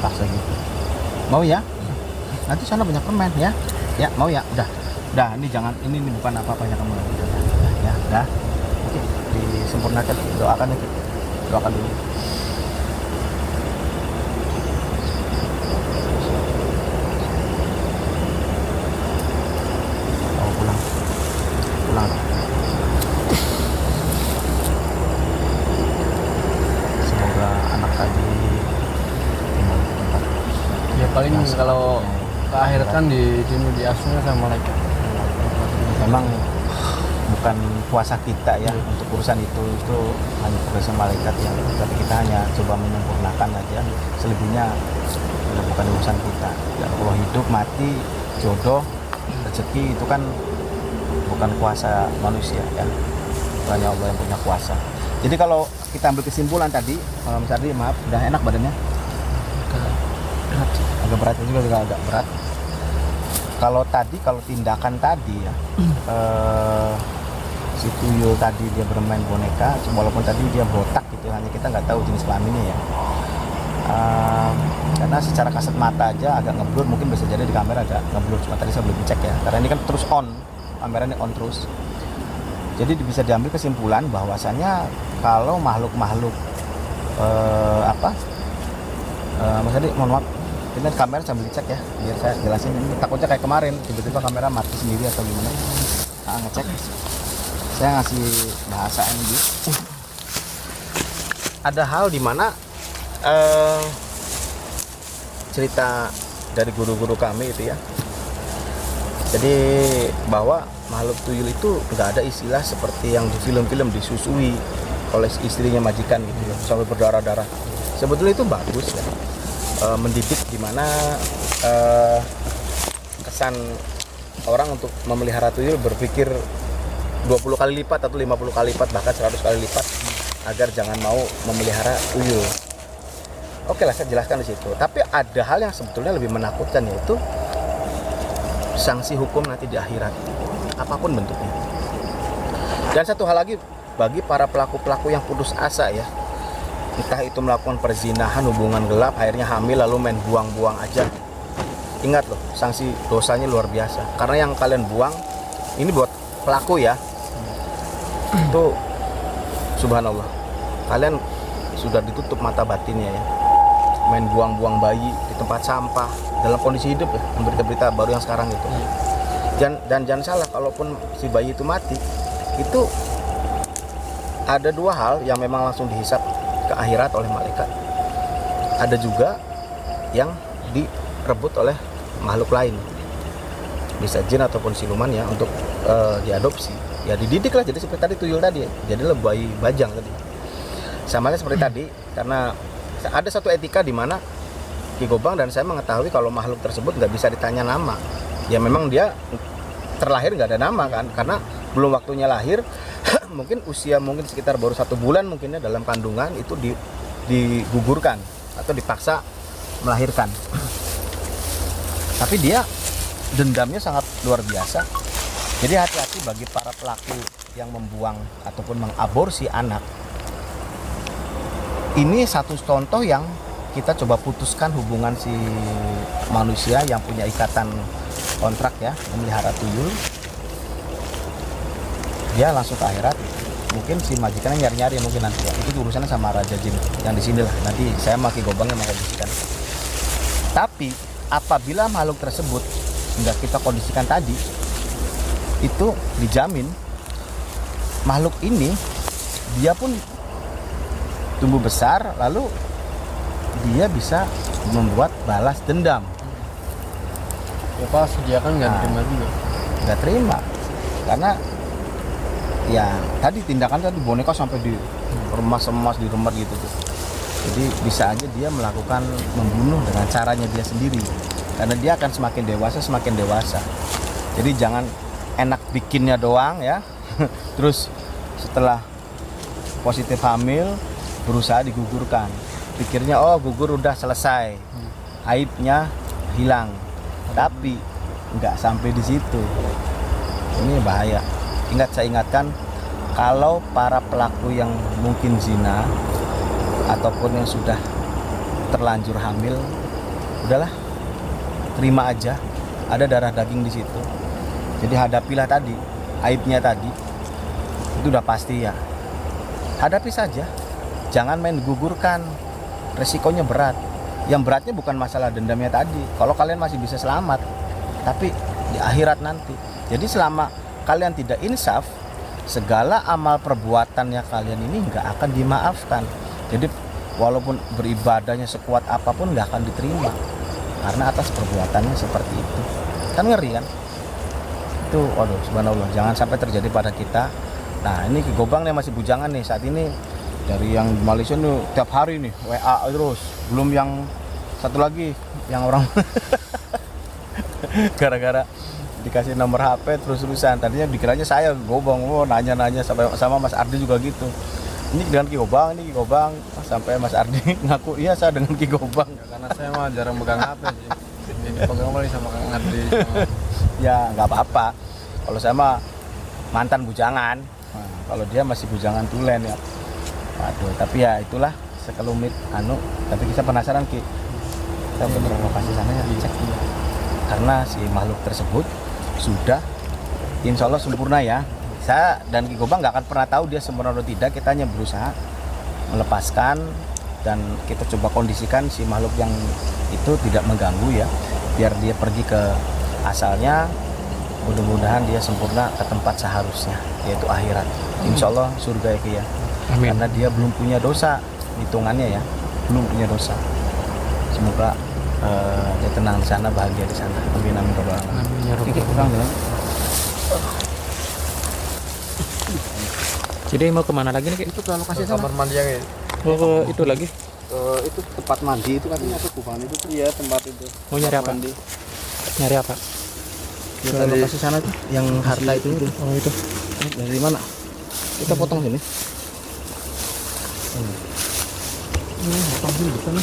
Speaker 2: paksa gitu. Mau ya? Nanti sana banyak permen ya. Ya, mau ya? Udah. Ini jangan, ini bukan apa-apanya kamu lagi. Udah. Oke, disempurnakan, doakan aja. Doakan dulu. Pulang. Semoga anak tadi tinggal di tempat.
Speaker 3: Ya paling kalau ke akhirat kan di sini diasuhnya sama malaikat.
Speaker 2: Memang bukan kuasa kita ya untuk urusan itu hanya tugasnya malaikat ya. Tapi kita hanya coba menyempurnakan aja. Selebihnya bukan urusan kita. Ya Allah, hidup, mati, jodoh, rezeki itu kan bukan kuasa manusia kan, hanya Allah yang punya kuasa. Jadi kalau kita ambil kesimpulan tadi, kalau Mas Ardi, maaf, udah enak badannya? Agak berat juga agak berat. Kalau tindakan tadi ya, si tuyul tadi dia bermain boneka, walaupun tadi dia botak gitu, hanya kita nggak tahu jenis kelaminnya ya. Karena secara kasat mata aja agak ngeblur, mungkin bisa jadi di kamera agak ngeblur, cuma tadi saya belum cek ya, karena ini kan terus on, kameranya on terus. Jadi bisa diambil kesimpulan bahwasannya kalau makhluk-makhluk Mas Adi, mohon maaf, ini kamera sambil dicek ya, biar saya jelasin. Ini takutnya kayak kemarin tiba-tiba kamera mati sendiri atau gimana. Ngecek, saya ngasih bahasa ini. Ada hal di mana cerita dari guru-guru kami itu ya. Jadi bahwa makhluk tuyul itu nggak ada istilah seperti yang di film-film disusui oleh istrinya majikan gitu ya, sampai berdarah-darah. Sebetulnya itu bagus ya, mendidik di mana kesan orang untuk memelihara tuyul berpikir 20 kali lipat atau 50 kali lipat bahkan 100 kali lipat agar jangan mau memelihara tuyul. Oke lah, saya jelaskan di situ. Tapi ada hal yang sebetulnya lebih menakutkan, yaitu sanksi hukum nanti di akhirat, apapun bentuknya. Dan satu hal lagi bagi para pelaku-pelaku yang putus asa ya, entah itu melakukan perzinahan, hubungan gelap, akhirnya hamil lalu main buang-buang aja. Ingat loh, sanksi dosanya luar biasa. Karena yang kalian buang ini buat pelaku ya, itu subhanallah, kalian sudah ditutup mata batinnya ya. Main buang-buang bayi di tempat sampah dalam kondisi hidup ya, berita-berita baru yang sekarang itu. Dan jangan salah, kalaupun si bayi itu mati, itu ada dua hal yang memang langsung dihisap ke akhirat oleh malaikat. Ada juga yang direbut oleh makhluk lain, bisa jin ataupun siluman ya, untuk diadopsi ya, dididik lah. Jadi seperti tadi tuyul tadi ya, jadilah bayi bajang tadi. Sama seperti tadi, karena ada satu etika di mana Ki Gobang dan saya mengetahui kalau makhluk tersebut nggak bisa ditanya nama. Ya memang dia terlahir nggak ada nama kan, karena belum waktunya lahir. Mungkin usia sekitar baru 1 bulan mungkinnya dalam kandungan itu digugurkan atau dipaksa melahirkan. Tapi dia dendamnya sangat luar biasa. Jadi hati-hati bagi para pelaku yang membuang ataupun mengaborsi anak. Ini satu contoh yang kita coba putuskan hubungan si manusia yang punya ikatan kontrak ya memelihara tuyul, dia langsung ke akhirat. Mungkin si majikannya nyari-nyari mungkin nanti ya. Itu urusannya sama Raja Jin yang di sini lah. Nanti saya maki Gobang yang mengkondisikan. Tapi apabila makhluk tersebut nggak kita kondisikan tadi, itu dijamin makhluk ini dia pun tumbuh besar, lalu dia bisa membuat balas dendam.
Speaker 3: Ya Pak, sediakan nggak terima juga.
Speaker 2: Nggak terima karena ya tadi tindakan tadi boneka sampai di remas-remas, di remet gitu tuh. Jadi bisa aja dia melakukan membunuh dengan caranya dia sendiri, karena dia akan semakin dewasa. Jadi jangan enak bikinnya doang ya. Terus setelah positif hamil berusaha digugurkan, pikirnya oh gugur udah selesai, aibnya hilang. Tapi nggak sampai di situ. Ini bahaya. Saya ingatkan, kalau para pelaku yang mungkin zina ataupun yang sudah terlanjur hamil, udahlah, terima aja, ada darah daging di situ. Jadi hadapilah tadi aibnya tadi, itu udah pasti ya. Hadapi saja, jangan main gugurkan, resikonya berat. Yang beratnya bukan masalah dendamnya tadi, kalau kalian masih bisa selamat, tapi di akhirat nanti. Jadi selama kalian tidak insaf, segala amal perbuatannya kalian ini nggak akan dimaafkan. Jadi walaupun beribadahnya sekuat apapun nggak akan diterima, karena atas perbuatannya seperti itu. Kan ngeri kan? Itu waduh, subhanallah, jangan sampai terjadi pada kita. Nah ini Ki Gobang nih masih bujangan nih saat ini. Dari yang Malaysia nih tiap hari nih WA terus. Belum yang satu lagi yang orang gara-gara dikasih nomor HP terus-terusan. Tadinya dikiranya saya Gobang, nanya-nanya sama Mas Ardi juga gitu. Ini dengan Ki Gobang, ini Ki Gobang, sampai Mas Ardi ngaku iya saya dengan Ki Gobang.
Speaker 3: Ya, karena saya mah jarang megang HP sih. Jadi pegang paling sama Kang Ardi.
Speaker 2: Ya nggak apa-apa. Kalau saya mah mantan bujangan. Nah, kalau dia masih bujangan tulen ya. Waduh, tapi ya itulah sekelumit tapi kita penasaran Ki. Kita bener lokasi sana ya, cek. Karena si makhluk tersebut sudah insya Allah sempurna ya. Saya dan Ki Gobang nggak akan pernah tahu dia sempurna atau tidak. Kita hanya berusaha melepaskan dan kita coba kondisikan si makhluk yang itu tidak mengganggu ya, biar dia pergi ke asalnya. Mudah-mudahan dia sempurna ke tempat seharusnya, yaitu akhirat. Insya Allah surga ya Ki ya.
Speaker 1: Amin.
Speaker 2: Karena dia belum punya dosa hitungannya ya, belum punya dosa. Semoga dia tenang di sana, bahagia di sana. Amin amin robbal alamin.
Speaker 1: Amin ya
Speaker 2: Oke,
Speaker 1: Rabbal
Speaker 2: pulang
Speaker 1: alamin.
Speaker 2: dulu.
Speaker 1: Jadi mau kemana lagi nih Ki?
Speaker 2: Itu ke lokasi
Speaker 3: Kamar mandi yang ini.
Speaker 1: Mau ke itu lagi?
Speaker 2: Itu tempat mandi itu katanya atau kubangan itu tuh. Iya tempat itu.
Speaker 1: Mau nyari apa?
Speaker 2: Mandi.
Speaker 1: Nyari apa?
Speaker 2: Ke lokasi sana tuh, yang harta itu.
Speaker 1: Oh itu.
Speaker 2: Dari mana? Kita potong sini. Potong sini di sana.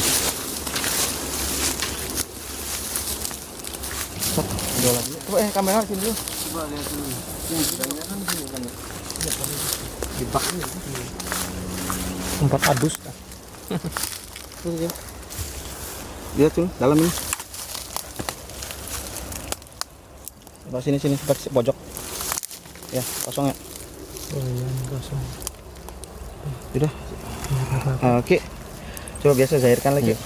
Speaker 2: Stop. Udah lagi. Coba kamera sini dulu. Coba lihat dulu. Yang bedanya kan di sini kan. Di bak ini.
Speaker 1: Tempat adus.
Speaker 2: Lihat tuh dalam ini. Coba sini seperti pojok. Ya, kosong ya.
Speaker 1: Oh iya, kosong.
Speaker 2: Sudah. Oke. Coba biasa zahirkan lagi.
Speaker 1: Iya.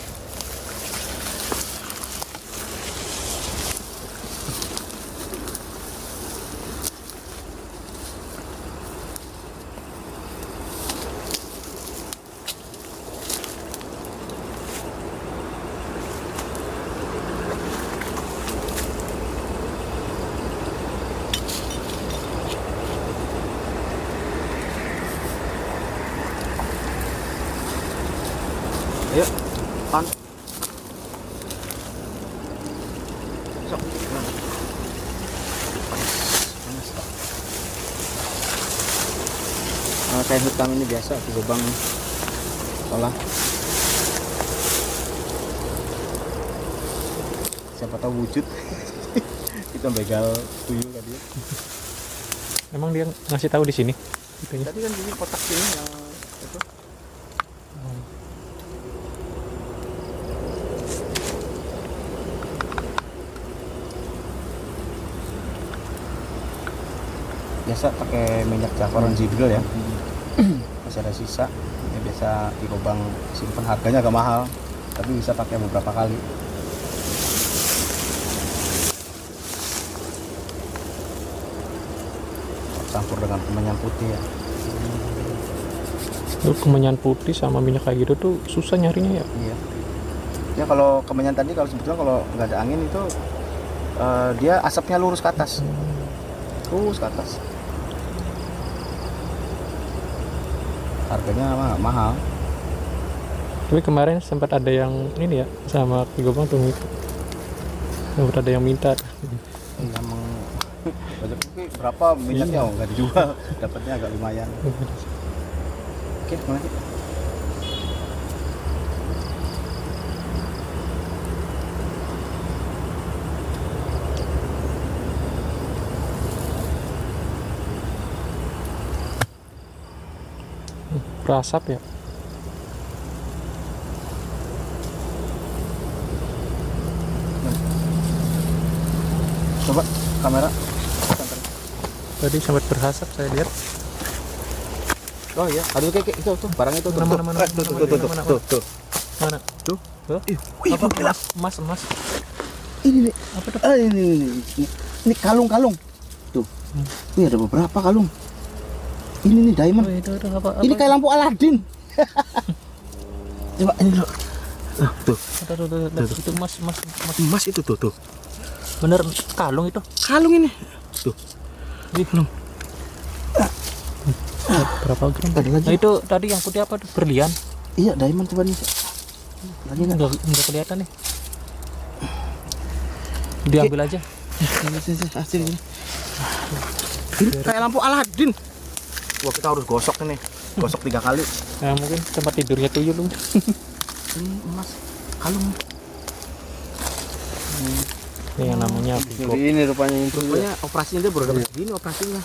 Speaker 2: Ayo, pan. Sok. Kayak hutan ini biasa di Gobang olah. Siapa tahu wujud. Kita begal tuyul tadi.
Speaker 1: Emang dia ngasih tahu di sini? Itunya.
Speaker 2: Tadi kan di kotak sini yang itu. biasa pakai minyak zafaran jibril ya. Masih ada sisa. Ya, biasa di lubang simpan, harganya agak mahal, tapi bisa pakai beberapa kali. Campur dengan kemenyan putih ya.
Speaker 1: Itu kemenyan putih sama minyak kayak gitu tuh susah nyarinya ya.
Speaker 2: Iya. Ya kalau kemenyan tadi kalau sebetulnya kalau nggak ada angin itu dia asapnya lurus ke atas. Lurus ke atas. Harganya mahal.
Speaker 1: Tapi kemarin sempat ada yang ini ya sama Ki Gobang tuh, sempat ada yang minta.
Speaker 2: Emang banyak, tapi berapa minyaknya nggak dijual, dapatnya agak lumayan. Oke, gimana sih?
Speaker 1: Berasap ya.
Speaker 2: Coba kamera.
Speaker 1: Tadi sempat berasap saya lihat.
Speaker 2: Oh iya, aduh kayak itu tuh barang itu tuh.
Speaker 1: Mana,
Speaker 2: Tuh.
Speaker 1: Mana?
Speaker 2: Tuh.
Speaker 1: Tuh.
Speaker 2: Wih,
Speaker 1: Apa?
Speaker 2: gila.
Speaker 1: Emas.
Speaker 2: Ini nih.
Speaker 1: Apa tuh?
Speaker 2: Ini kalung. Tuh. Ini ada beberapa kalung. Ini nih diamond.
Speaker 1: Oh, itu apa?
Speaker 2: Ini kayak lampu Aladin. Coba ini dulu. Tuh.
Speaker 1: Tuh. Itu emas.
Speaker 2: Emas itu tuh.
Speaker 1: Bener kalung itu.
Speaker 2: Kalung ini. Tuh.
Speaker 1: Ini belum. Berapa gram?
Speaker 2: Ada lagi.
Speaker 1: Nah, itu tadi yang putih apa tuh? Berlian.
Speaker 2: Iya, diamond coba nih. Lagi enggak?
Speaker 1: Enggak kelihatan nih. Diambil aja.
Speaker 2: Hasil ini. Ini kayak lampu Aladin. Wah, kita harus gosok ini. Gosok 3 kali.
Speaker 1: Nah, mungkin tempat tidurnya tuyul lu.
Speaker 2: Ini emas kalung.
Speaker 1: Ini yang namanya Ki
Speaker 3: Ini rupanya itu.
Speaker 2: Pokoknya operasinya dia baru dapat gini operasinya.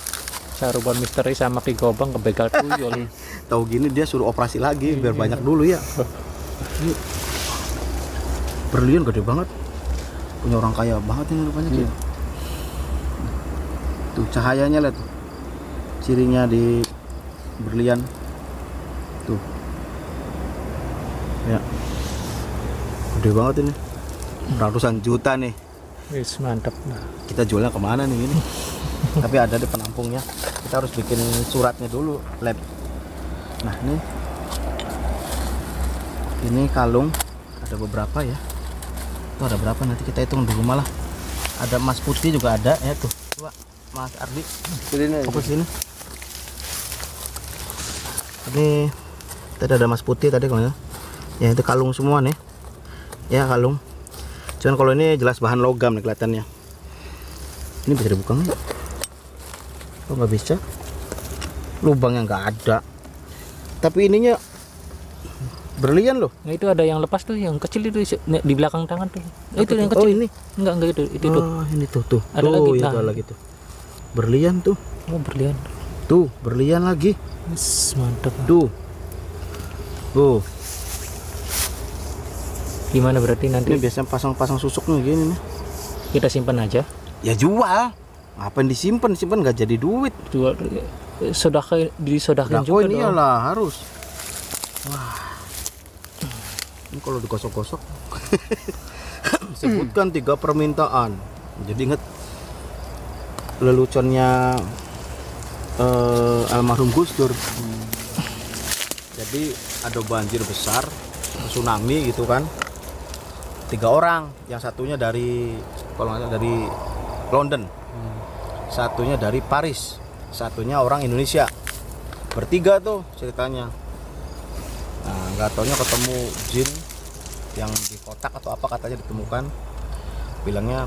Speaker 1: Saruban misteri sama Ki Gobang kebegal tuyul.
Speaker 2: Tahu gini dia suruh operasi lagi biar banyak dulu ya. Ini berlian gede banget. Punya orang kaya banget ini rupanya.
Speaker 3: Iya.
Speaker 2: Tuh cahayanya lihat. Cirinya di berlian. Tuh. Ya. Gede banget ini. Ratusan juta nih.
Speaker 1: Wis mantap. Nah,
Speaker 2: Kita jualnya kemana nih ini? Tapi ada di penampungnya. Kita harus bikin suratnya dulu, lab. Nah ini kalung ada beberapa ya. Itu ada berapa nanti kita hitung di rumah lah. Ada emas putih juga ada ya tuh. Coba Mas Ardi, fokus sini. Ini tadi ada emas putih tadi kalau ya. Ya itu kalung semua nih. Ya kalung. Cuman kalau ini jelas bahan logam nih kelihatannya. Ini bisa dibuka nggak? Oh nggak bisa. Lubangnya nggak ada. Tapi ininya berlian loh.
Speaker 1: nah itu ada yang lepas tuh, yang kecil itu di belakang tangan tuh. Itu yang kecil.
Speaker 2: Oh ini.
Speaker 1: Enggak itu tuh.
Speaker 2: Oh ini tuh.
Speaker 1: Ada
Speaker 2: tuh,
Speaker 1: lagi,
Speaker 2: itu
Speaker 1: nah.
Speaker 2: ada lagi tuh. Berlian tuh.
Speaker 1: Oh, berlian.
Speaker 2: Tuh berlian lagi.
Speaker 1: Wis mantap.
Speaker 2: Tuh. Tuh.
Speaker 1: Gimana berarti nanti
Speaker 2: Ini biasanya pasang-pasang susuknya gini nih.
Speaker 1: kita simpan aja?
Speaker 2: Ya jual. Ngapain disimpan? Simpan nggak jadi duit.
Speaker 1: Jual disodakin
Speaker 2: Nah,
Speaker 1: juga
Speaker 2: ini
Speaker 1: dong.
Speaker 2: iyalah harus. Wah. Ini kalau digosok-gosok. Sebutkan 3 permintaan. Jadi ingat leluconnya almarhum Gus Dur. Jadi ada banjir besar, tsunami gitu kan. 3 orang, yang satunya dari kalau nggak salah dari London, satunya dari Paris, satunya orang Indonesia. Bertiga tuh ceritanya. Nah, nggak taunya ketemu jin yang di kotak atau apa katanya ditemukan. Bilangnya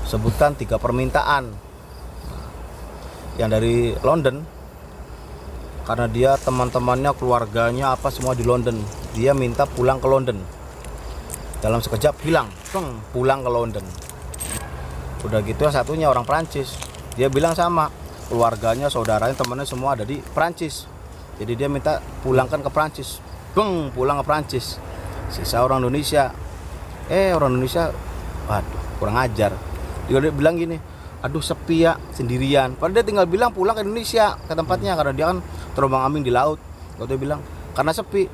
Speaker 2: sebutkan 3 permintaan. Nah, yang dari London karena dia teman-temannya, keluarganya apa semua di London. Dia minta pulang ke London. Dalam sekejap hilang, pulang ke London. Udah gitu satunya orang Prancis. Dia bilang sama keluarganya, saudaranya, temannya semua ada di Prancis. Jadi dia minta pulangkan ke Prancis. Pulang ke Prancis. Sisa orang Indonesia. Orang Indonesia, waduh, kurang ajar. Dia bilang gini, aduh sepi ya, sendirian. Padahal dia tinggal bilang pulang ke Indonesia, ke tempatnya, karena dia kan terombang-ambing di laut. Lalu dia bilang karena sepi,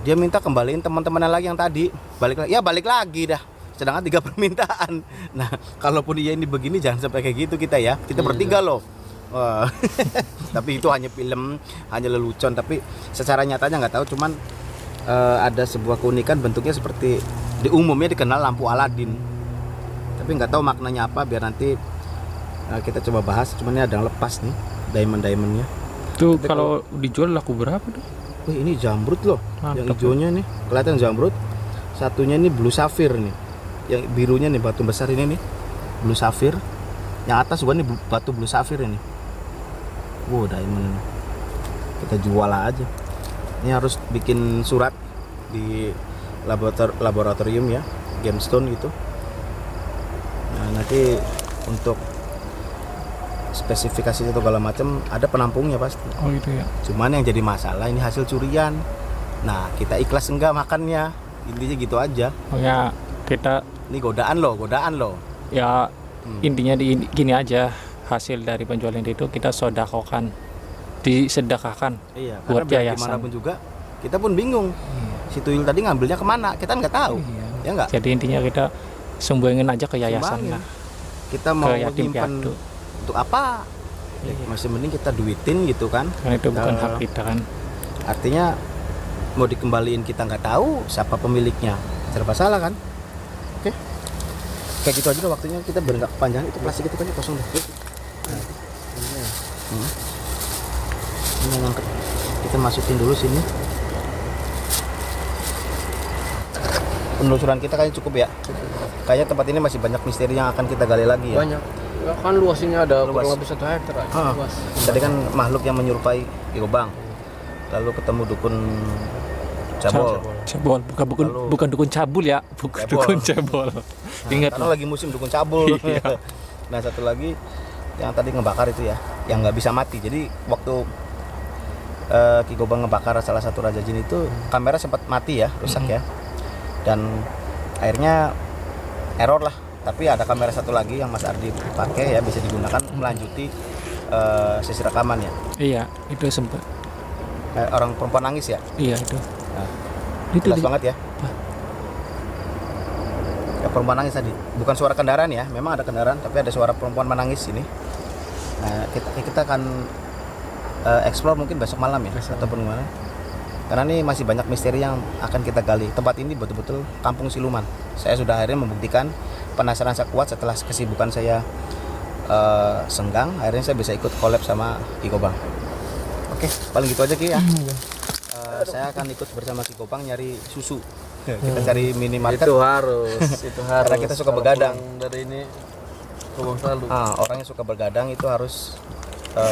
Speaker 2: dia minta kembaliin teman-temannya lagi yang tadi, balik lagi dah. Sedangkan 3 permintaan. Nah, kalaupun dia ini begini jangan sampai kayak gitu kita ya. Kita bertiga loh. Wah. Tapi itu hanya film, hanya lelucon. Tapi secara nyatanya nggak tahu. Cuman ada sebuah keunikan, bentuknya seperti di umumnya dikenal lampu Aladin. Tapi nggak tahu maknanya apa. Biar nanti kita coba bahas. Cuman ini ada yang lepas nih, diamondnya.
Speaker 1: Itu kalau dijual laku berapa tuh?
Speaker 2: Wih, ini jamrut loh.
Speaker 1: Mantap.
Speaker 2: Yang hijaunya nih kelihatan jamrut. Satunya ini blue sapphire nih. Yang birunya nih batu besar ini nih blue sapphire. Yang atas juga nih batu blue sapphire ini. Wow, diamond. Kita jual aja. Ini harus bikin surat di laboratorium ya, gemstone gitu. Nah, nanti untuk spesifikasi itu segala macam ada penampungnya pasti.
Speaker 1: Oh itu ya.
Speaker 2: Cuman yang jadi masalah ini hasil curian. Nah, kita ikhlas enggak makannya? Intinya gitu aja.
Speaker 1: Oh ya, kita
Speaker 2: Ini godaan loh.
Speaker 1: ya intinya gini aja, hasil dari penjualan itu kita disedekahkan
Speaker 2: Iya,
Speaker 1: buat
Speaker 2: karena biar
Speaker 1: yayasan.
Speaker 2: gimana pun juga kita pun bingung. Si tuyul tadi ngambilnya kemana? Kita nggak tahu.
Speaker 1: Iya.
Speaker 2: Ya enggak?
Speaker 1: Jadi intinya kita sumbangin aja ke yayasan
Speaker 2: Sumbangin.
Speaker 1: lah,
Speaker 2: Kita mau
Speaker 1: ke yatim
Speaker 2: nyimpen
Speaker 1: piatu.
Speaker 2: untuk apa? Ya,
Speaker 1: Iya.
Speaker 2: masih mending kita duitin gitu kan.
Speaker 1: Karena itu bukan
Speaker 2: Eh,
Speaker 1: hak kita kan.
Speaker 2: Artinya mau dikembaliin kita nggak tahu siapa pemiliknya. Serba salah kan? Oke. Kayak gitu aja deh waktunya, kita berenggak kepanjangan. Itu plastik itu kan kosong deh. Ini ngangkat. Kita masukin dulu sini. Penelusuran kita kayaknya cukup ya. Kayaknya tempat ini masih banyak misteri yang akan kita gali lagi ya.
Speaker 3: Banyak. Ya kan luas ini ada
Speaker 2: Luas.
Speaker 3: kurang lebih 1 hektar aja.
Speaker 2: Ah,
Speaker 3: Luas.
Speaker 2: tadi kan makhluk yang menyerupai Gobang. Lalu ketemu dukun cabol.
Speaker 1: Cebol,
Speaker 2: Lalu-
Speaker 1: bukan dukun cabul ya, bukan
Speaker 2: Cebol.
Speaker 1: dukun cebol. Ingat
Speaker 2: Karena
Speaker 1: loh.
Speaker 2: lagi musim dukun cabul.
Speaker 1: Iya.
Speaker 2: Nah, satu lagi yang tadi ngebakar itu ya, yang nggak bisa mati. Jadi waktu Ki Gobang ngebakar salah satu raja jin itu, kamera sempat mati ya, rusak ya. Dan akhirnya error lah. Tapi ada kamera satu lagi yang Mas Ardi pakai ya, bisa digunakan melanjuti sesi rekaman ya.
Speaker 1: Iya, itu sempat.
Speaker 2: Orang perempuan nangis ya.
Speaker 1: Iya itu.
Speaker 2: Nah,
Speaker 1: Itu
Speaker 2: jelas banget ya.
Speaker 1: Apa?
Speaker 2: Ya, perempuan nangis tadi. Bukan suara kendaraan ya, memang ada kendaraan, tapi ada suara perempuan menangis ini. Nah, kita akan explore mungkin besok malam ya, ataupun gimana. Karena ini masih banyak misteri yang akan kita gali. Tempat ini betul-betul kampung siluman. Saya sudah akhirnya membuktikan, penasaran saya kuat setelah kesibukan saya senggang. Akhirnya saya bisa ikut collab sama Ki Gobang. Oke, paling gitu aja Ki ya. Saya akan ikut bersama Ki Gobang nyari susu. Kita cari minimarket.
Speaker 3: Itu harus.
Speaker 2: Karena kita suka
Speaker 3: Kalau
Speaker 2: begadang.
Speaker 3: pulang dari ini Gobang selalu.
Speaker 2: Orang yang suka bergadang itu harus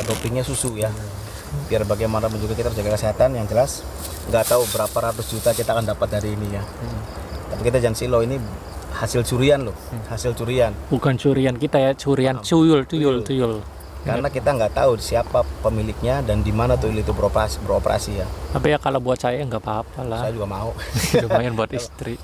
Speaker 2: dopingnya susu ya. Biar bagaimanapun juga kita harus jaga kesehatan. Yang jelas nggak tahu berapa ratus juta kita akan dapat dari ini ya. Tapi kita jangan silo, ini hasil curian loh, hasil curian.
Speaker 1: bukan curian kita ya, curian tuyul.
Speaker 2: Karena kita nggak tahu siapa pemiliknya dan di mana tuyul itu beroperasi ya.
Speaker 1: Tapi ya kalau buat saya nggak apa-apa lah.
Speaker 2: Saya juga mau.
Speaker 1: Lumayan buat istri.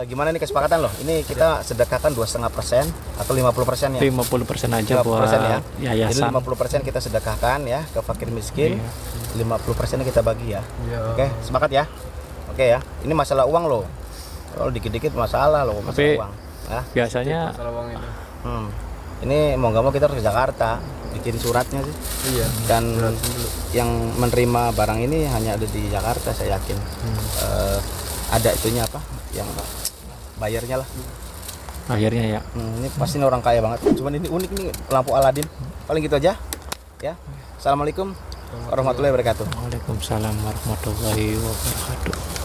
Speaker 2: Gimana nih kesepakatan loh? Ini kita sedekahkan 2,5% atau 50% ya?
Speaker 1: 50% aja
Speaker 2: 50%
Speaker 1: buat
Speaker 2: ya. Jadi
Speaker 1: yayasan.
Speaker 2: 50% kita sedekahkan ya ke fakir miskin.
Speaker 1: Iya.
Speaker 2: 50% kita bagi ya.
Speaker 3: Iya.
Speaker 2: Oke, sepakat ya. Oke ya. Ini masalah uang loh. Kalau dikit-dikit masalah loh, masalah
Speaker 1: Tapi-
Speaker 2: uang. Ya.
Speaker 1: Biasanya
Speaker 3: Masalah uang itu.
Speaker 2: Ini mau nggak mau kita harus ke Jakarta bikin suratnya sih.
Speaker 3: Iya.
Speaker 2: Dan yang menerima barang ini hanya ada di Jakarta, saya yakin. Ada itunya apa? Yang bayarnya lah.
Speaker 1: akhirnya ya.
Speaker 2: Ini pasti ini orang kaya banget. Cuman ini unik nih lampu Aladin. Paling gitu aja. Ya. Assalamualaikum warahmatullahi wabarakatuh.
Speaker 1: Waalaikumsalam warahmatullahi wabarakatuh.